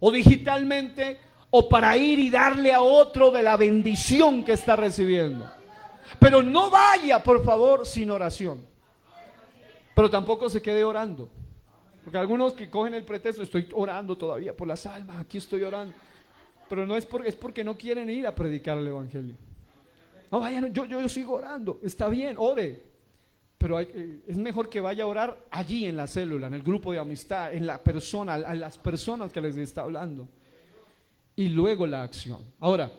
[SPEAKER 1] ¿O digitalmente? ¿O para ir y darle a otro de la bendición que está recibiendo? Pero no vaya, por favor, sin oración. Pero tampoco se quede orando. Porque algunos que cogen el pretexto, estoy orando todavía por las almas, aquí estoy orando. Pero no es porque no quieren ir a predicar el evangelio. No vayan, yo sigo orando, está bien, ore. Pero es mejor que vaya a orar allí en la célula, en el grupo de amistad, en la persona, a las personas que les está hablando. Y luego la acción. Ahora,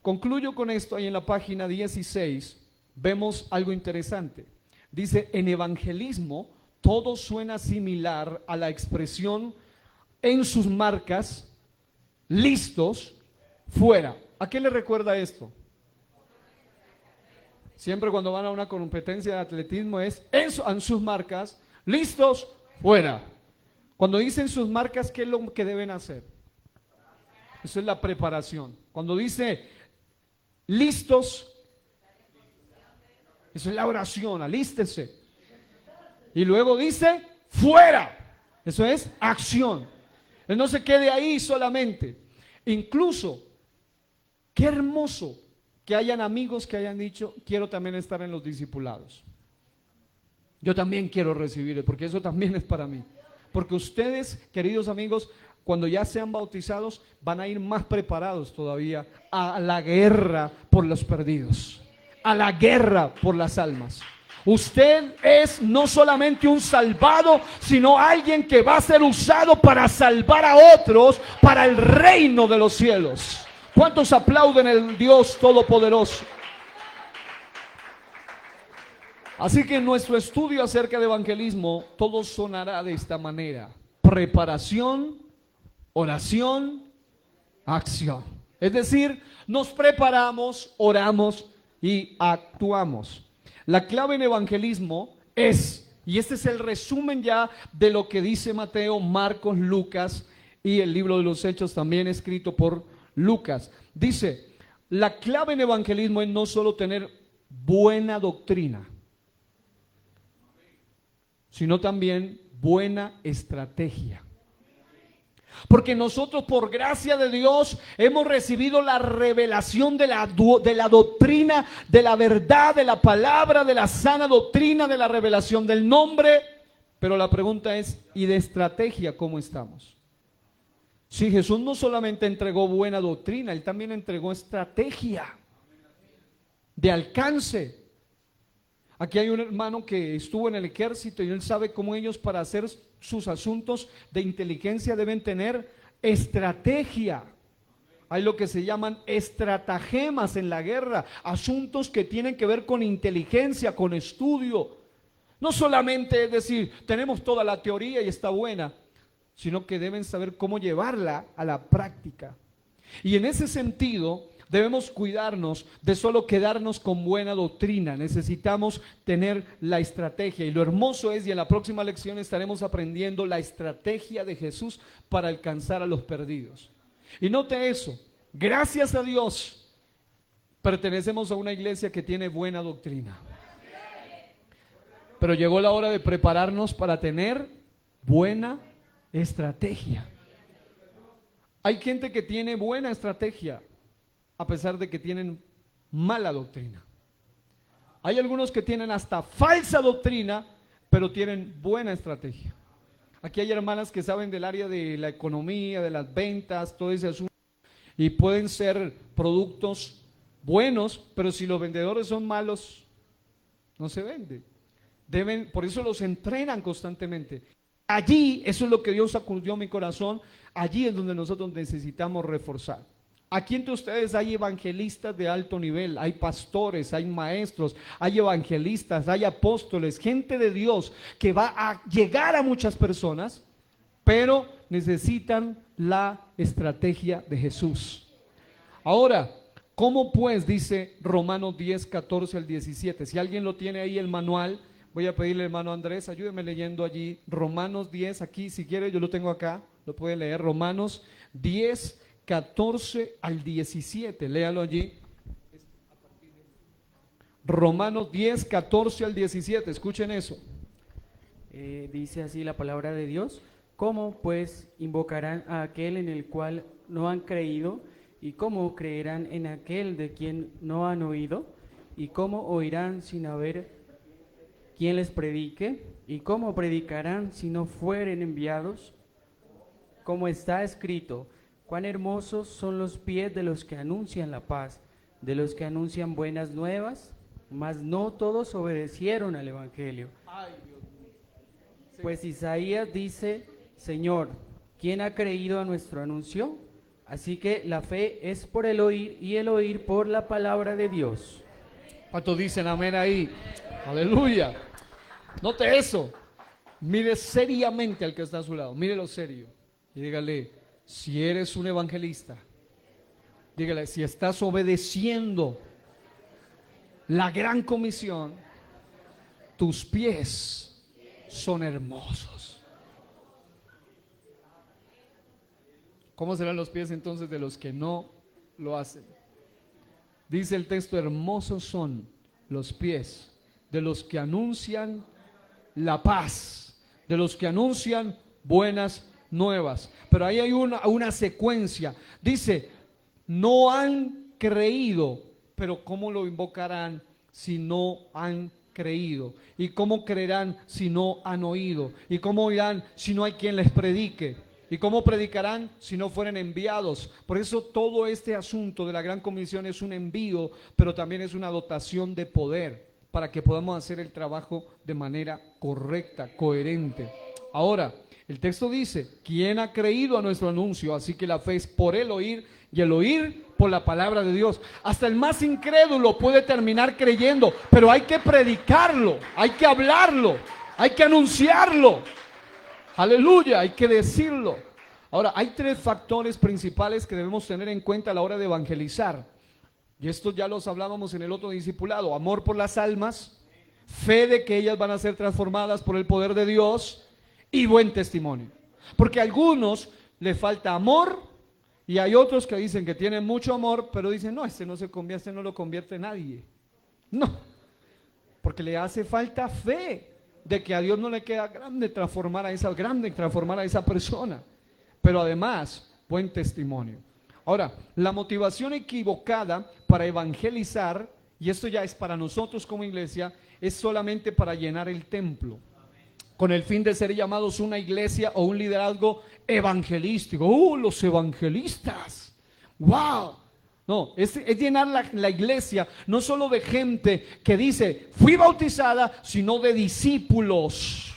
[SPEAKER 1] concluyo con esto. Ahí en la página 16 vemos algo interesante. Dice, en evangelismo todo suena similar a la expresión en sus marcas, listos, fuera. ¿A qué le recuerda esto? Siempre cuando van a una competencia de atletismo es en sus marcas, listos, fuera. Cuando dicen sus marcas, ¿qué es lo que deben hacer? Eso es la preparación. Cuando dice listos, eso es la oración, alístese. Y luego dice fuera, eso es acción. Él no se quede ahí solamente. Incluso, qué hermoso que hayan amigos que hayan dicho, quiero también estar en los discipulados. Yo también quiero recibir, porque eso también es para mí. Porque ustedes, queridos amigos, cuando ya sean bautizados, van a ir más preparados todavía a la guerra por los perdidos, a la guerra por las almas. Usted es no solamente un salvado, sino alguien que va a ser usado para salvar a otros para el reino de los cielos. ¿Cuántos aplauden el Dios Todopoderoso? Así que en nuestro estudio acerca de evangelismo, todo sonará de esta manera: preparación, oración, acción. Es decir, nos preparamos, oramos y actuamos. La clave en evangelismo es, y este es el resumen ya de lo que dice Mateo, Marcos, Lucas y el libro de los Hechos también escrito por Lucas. Dice, la clave en evangelismo es no solo tener buena doctrina, sino también buena estrategia. Porque nosotros, por gracia de Dios, hemos recibido la revelación de la doctrina, de la verdad, de la palabra, de la sana doctrina, de la revelación del nombre. Pero la pregunta es, ¿y de estrategia cómo estamos? Si Jesús no solamente entregó buena doctrina, Él también entregó estrategia de alcance. Aquí hay un hermano que estuvo en el ejército y él sabe cómo ellos, para hacer sus asuntos de inteligencia, deben tener estrategia. Hay lo que se llaman estratagemas en la guerra, asuntos que tienen que ver con inteligencia, con estudio. No solamente es decir, tenemos toda la teoría y está buena, sino que deben saber cómo llevarla a la práctica. Y en ese sentido, debemos cuidarnos de solo quedarnos con buena doctrina. Necesitamos tener la estrategia. Y lo hermoso es, y en la próxima lección estaremos aprendiendo la estrategia de Jesús para alcanzar a los perdidos. Y note eso, gracias a Dios, pertenecemos a una iglesia que tiene buena doctrina. Pero llegó la hora de prepararnos para tener buena estrategia. Hay gente que tiene buena estrategia, a pesar de que tienen mala doctrina. Hay algunos que tienen hasta falsa doctrina, pero tienen buena estrategia. Aquí hay hermanas que saben del área de la economía, de las ventas, todo ese asunto, y pueden ser productos buenos, pero si los vendedores son malos, no se vende. Por eso los entrenan constantemente. Allí, eso es lo que Dios sacudió mi corazón, allí es donde nosotros necesitamos reforzar. Aquí entre ustedes hay evangelistas de alto nivel, hay pastores, hay maestros, hay evangelistas, hay apóstoles, gente de Dios que va a llegar a muchas personas, pero necesitan la estrategia de Jesús. Ahora, ¿cómo pues? Dice Romanos 10, 14 al 17. Si alguien lo tiene ahí el manual, voy a pedirle, hermano Andrés, ayúdeme leyendo allí Romanos 10, aquí si quiere, yo lo tengo acá, lo puede leer, Romanos 10, 14 al 17, léalo allí. Romanos 10, 14 al 17, escuchen eso.
[SPEAKER 5] Dice así la palabra de Dios: ¿cómo pues invocarán a aquel en el cual no han creído? ¿Y cómo creerán en aquel de quien no han oído? ¿Y cómo oirán sin haber quien les predique? ¿Y cómo predicarán si no fueren enviados? Como está escrito, cuán hermosos son los pies de los que anuncian la paz, de los que anuncian buenas nuevas, mas no todos obedecieron al Evangelio. Pues Isaías dice, Señor, ¿quién ha creído a nuestro anuncio? Así que la fe es por el oír y el oír por la palabra de Dios.
[SPEAKER 1] ¿Cuántos dicen amén ahí? Aleluya. Note eso. Mire seriamente al que está a su lado. Mírelo serio. Y dígale, si eres un evangelista, dígale, si estás obedeciendo la gran comisión, tus pies son hermosos. ¿Cómo serán los pies entonces de los que no lo hacen? Dice el texto, hermosos son los pies de los que anuncian la paz, de los que anuncian buenas nuevas. Pero ahí hay una secuencia. Dice, no han creído, pero ¿cómo lo invocarán si no han creído? ¿Y cómo creerán si no han oído? ¿Y cómo oirán si no hay quien les predique? ¿Y cómo predicarán si no fueren enviados? Por eso todo este asunto de la Gran Comisión es un envío, pero también es una dotación de poder para que podamos hacer el trabajo de manera correcta, coherente. Ahora, el texto dice, ¿quién ha creído a nuestro anuncio? Así que la fe es por el oír y el oír por la palabra de Dios. Hasta el más incrédulo puede terminar creyendo, pero hay que predicarlo, hay que hablarlo, hay que anunciarlo. Aleluya, hay que decirlo. Ahora, hay tres factores principales que debemos tener en cuenta a la hora de evangelizar. Y estos ya los hablábamos en el otro discipulado. Amor por las almas, fe de que ellas van a ser transformadas por el poder de Dios y buen testimonio. Porque a algunos le falta amor y hay otros que dicen que tienen mucho amor, pero dicen, no, este no se convierte, este no lo convierte nadie. No, porque le hace falta fe de que a Dios no le queda grande transformar a esa persona. Pero además, buen testimonio. Ahora, la motivación equivocada para evangelizar, y esto ya es para nosotros como iglesia, es solamente para llenar el templo, con el fin de ser llamados una iglesia o un liderazgo evangelístico. Los evangelistas, wow. No, es llenar la iglesia no solo de gente que dice, fui bautizada, sino de discípulos.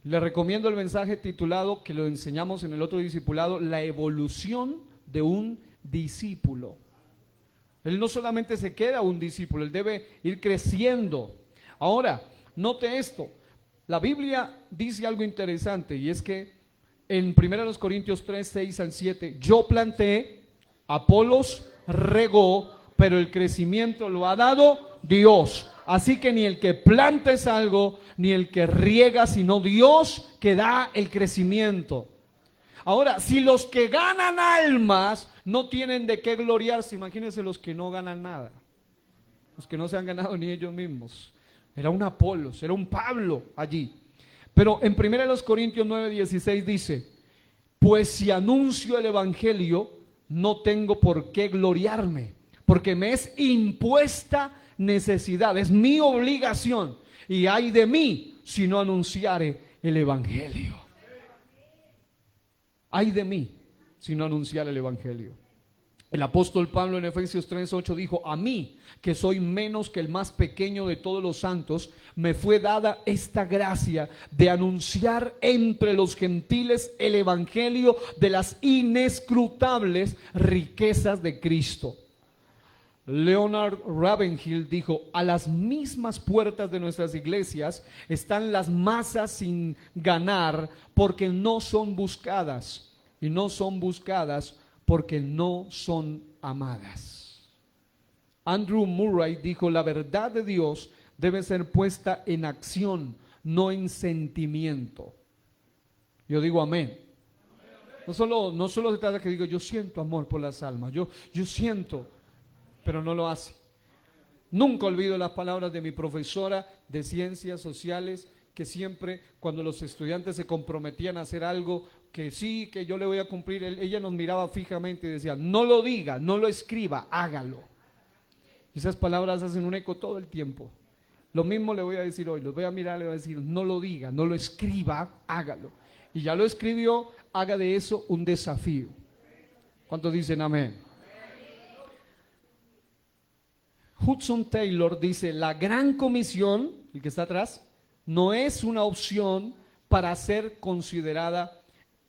[SPEAKER 1] Le recomiendo el mensaje titulado, que lo enseñamos en el otro discipulado, la evolución de un discípulo. Él no solamente se queda un discípulo, él debe ir creciendo. Ahora, note esto, la Biblia dice algo interesante, y es que en 1 Corintios 3, 6 al 7, yo planté, Apolos regó, pero el crecimiento lo ha dado Dios. Así que ni el que planta es algo, ni el que riega, sino Dios que da el crecimiento. Ahora, si los que ganan almas no tienen de qué gloriarse, imagínense los que no ganan nada, los que no se han ganado ni ellos mismos. Era un Apolos, era un Pablo allí. Pero en 1 Corintios 9, 16 dice, pues si anuncio el evangelio, no tengo por qué gloriarme, porque me es impuesta necesidad, es mi obligación, y ay de mí si no anunciare el evangelio. Ay de mí si no anunciare el evangelio. El apóstol Pablo en Efesios 3:8 dijo, a mí, que soy menos que el más pequeño de todos los santos, me fue dada esta gracia de anunciar entre los gentiles el evangelio de las inescrutables riquezas de Cristo. Leonard Ravenhill dijo, a las mismas puertas de nuestras iglesias están las masas sin ganar porque no son buscadas, y no son buscadas porque no son amadas. Andrew Murray dijo, la verdad de Dios debe ser puesta en acción, no en sentimiento. Yo digo amén. No solo se trata de que digo, yo siento amor por las almas, yo siento, pero no lo hace. Nunca olvido las palabras de mi profesora de ciencias sociales, que siempre cuando los estudiantes se comprometían a hacer algo, que sí, que yo le voy a cumplir, ella nos miraba fijamente y decía, no lo diga, no lo escriba, hágalo. Y esas palabras hacen un eco todo el tiempo. Lo mismo le voy a decir hoy, los voy a mirar, le voy a decir, no lo diga, no lo escriba, hágalo. Y ya lo escribió, haga de eso un desafío. ¿Cuántos dicen amén? Hudson Taylor dice, la gran comisión, el que está atrás, no es una opción para ser considerada,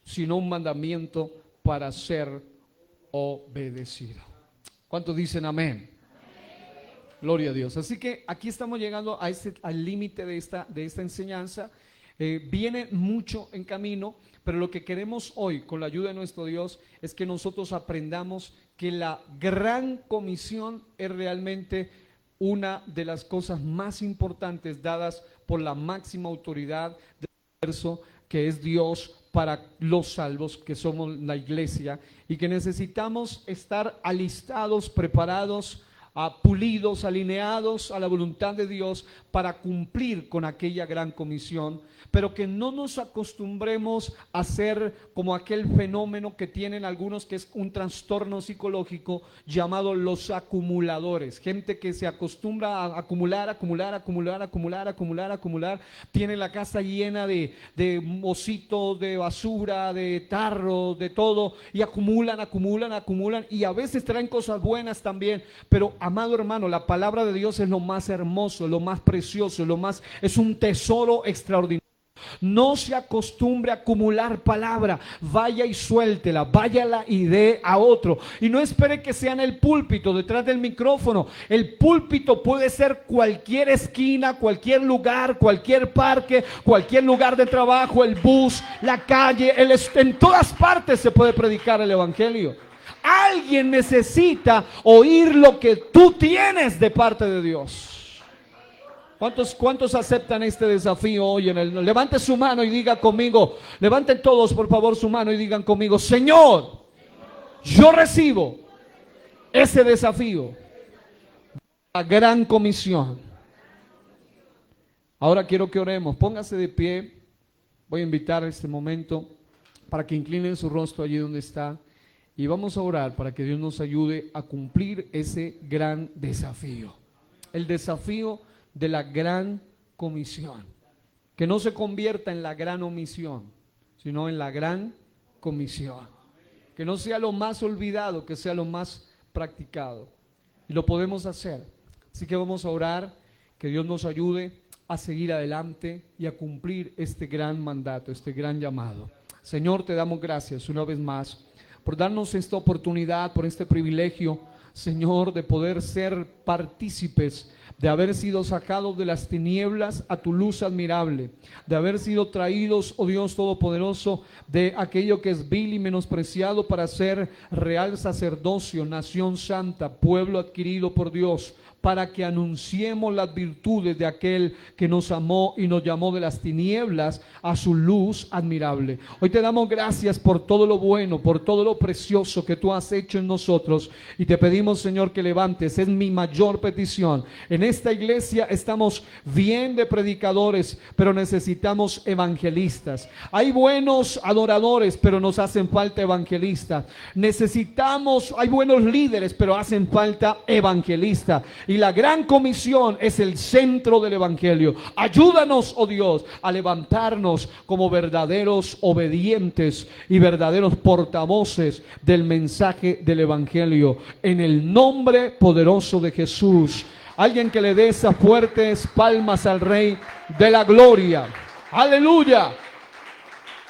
[SPEAKER 1] sino un mandamiento para ser obedecido. ¿Cuántos dicen amén? Gloria a Dios. Así que aquí estamos llegando a al límite de esta enseñanza. Viene mucho en camino, pero lo que queremos hoy, con la ayuda de nuestro Dios, es que nosotros aprendamos que la gran comisión es realmente una de las cosas más importantes dadas por la máxima autoridad del universo, que es Dios, para los salvos, que somos la iglesia, y que necesitamos estar alistados, preparados, pulidos, alineados a la voluntad de Dios para cumplir con aquella gran comisión, pero que no nos acostumbremos a ser como aquel fenómeno que tienen algunos, que es un trastorno psicológico llamado los acumuladores. Gente que se acostumbra a acumular, tiene la casa llena de ositos, de basura, de tarro, de todo, y acumulan, y a veces traen cosas buenas también, pero amado hermano, la palabra de Dios es lo más hermoso, lo más precioso, es un tesoro extraordinario. No se acostumbre a acumular palabra, vaya y suéltela, váyala y dé a otro. Y no espere que sea en el púlpito, detrás del micrófono. El púlpito puede ser cualquier esquina, cualquier lugar, cualquier parque, cualquier lugar de trabajo, el bus, la calle, en todas partes se puede predicar el evangelio. Alguien necesita oír lo que tú tienes de parte de Dios. ¿Cuántos aceptan este desafío hoy? Levante su mano y diga conmigo, levanten todos por favor su mano y digan conmigo, Señor, yo recibo ese desafío, la gran comisión. Ahora quiero que oremos, póngase de pie, voy a invitar a este momento para que inclinen su rostro allí donde está y vamos a orar para que Dios nos ayude a cumplir ese gran desafío, el desafío de la gran comisión, que no se convierta en la gran omisión, sino en la gran comisión, que no sea lo más olvidado, que sea lo más practicado, y lo podemos hacer. Así que vamos a orar, que Dios nos ayude a seguir adelante y a cumplir este gran mandato, este gran llamado. Señor, te damos gracias una vez más por darnos esta oportunidad, por este privilegio, Señor, de poder ser partícipes, de haber sido sacados de las tinieblas a tu luz admirable, de haber sido traídos, oh Dios Todopoderoso, de aquello que es vil y menospreciado para ser real sacerdocio, nación santa, pueblo adquirido por Dios, para que anunciemos las virtudes de aquel que nos amó y nos llamó de las tinieblas a su luz admirable. Hoy te damos gracias por todo lo bueno, por todo lo precioso que tú has hecho en nosotros, y te pedimos, Señor, que levantes, es mi mayor petición. En esta iglesia estamos bien de predicadores, pero necesitamos evangelistas. Hay buenos adoradores, pero nos hacen falta evangelistas. Hay buenos líderes, pero hacen falta evangelistas. Y la gran comisión es el centro del evangelio. Ayúdanos, oh Dios, a levantarnos como verdaderos obedientes y verdaderos portavoces del mensaje del evangelio. En el nombre poderoso de Jesús. Alguien que le dé esas fuertes palmas al Rey de la Gloria. Aleluya.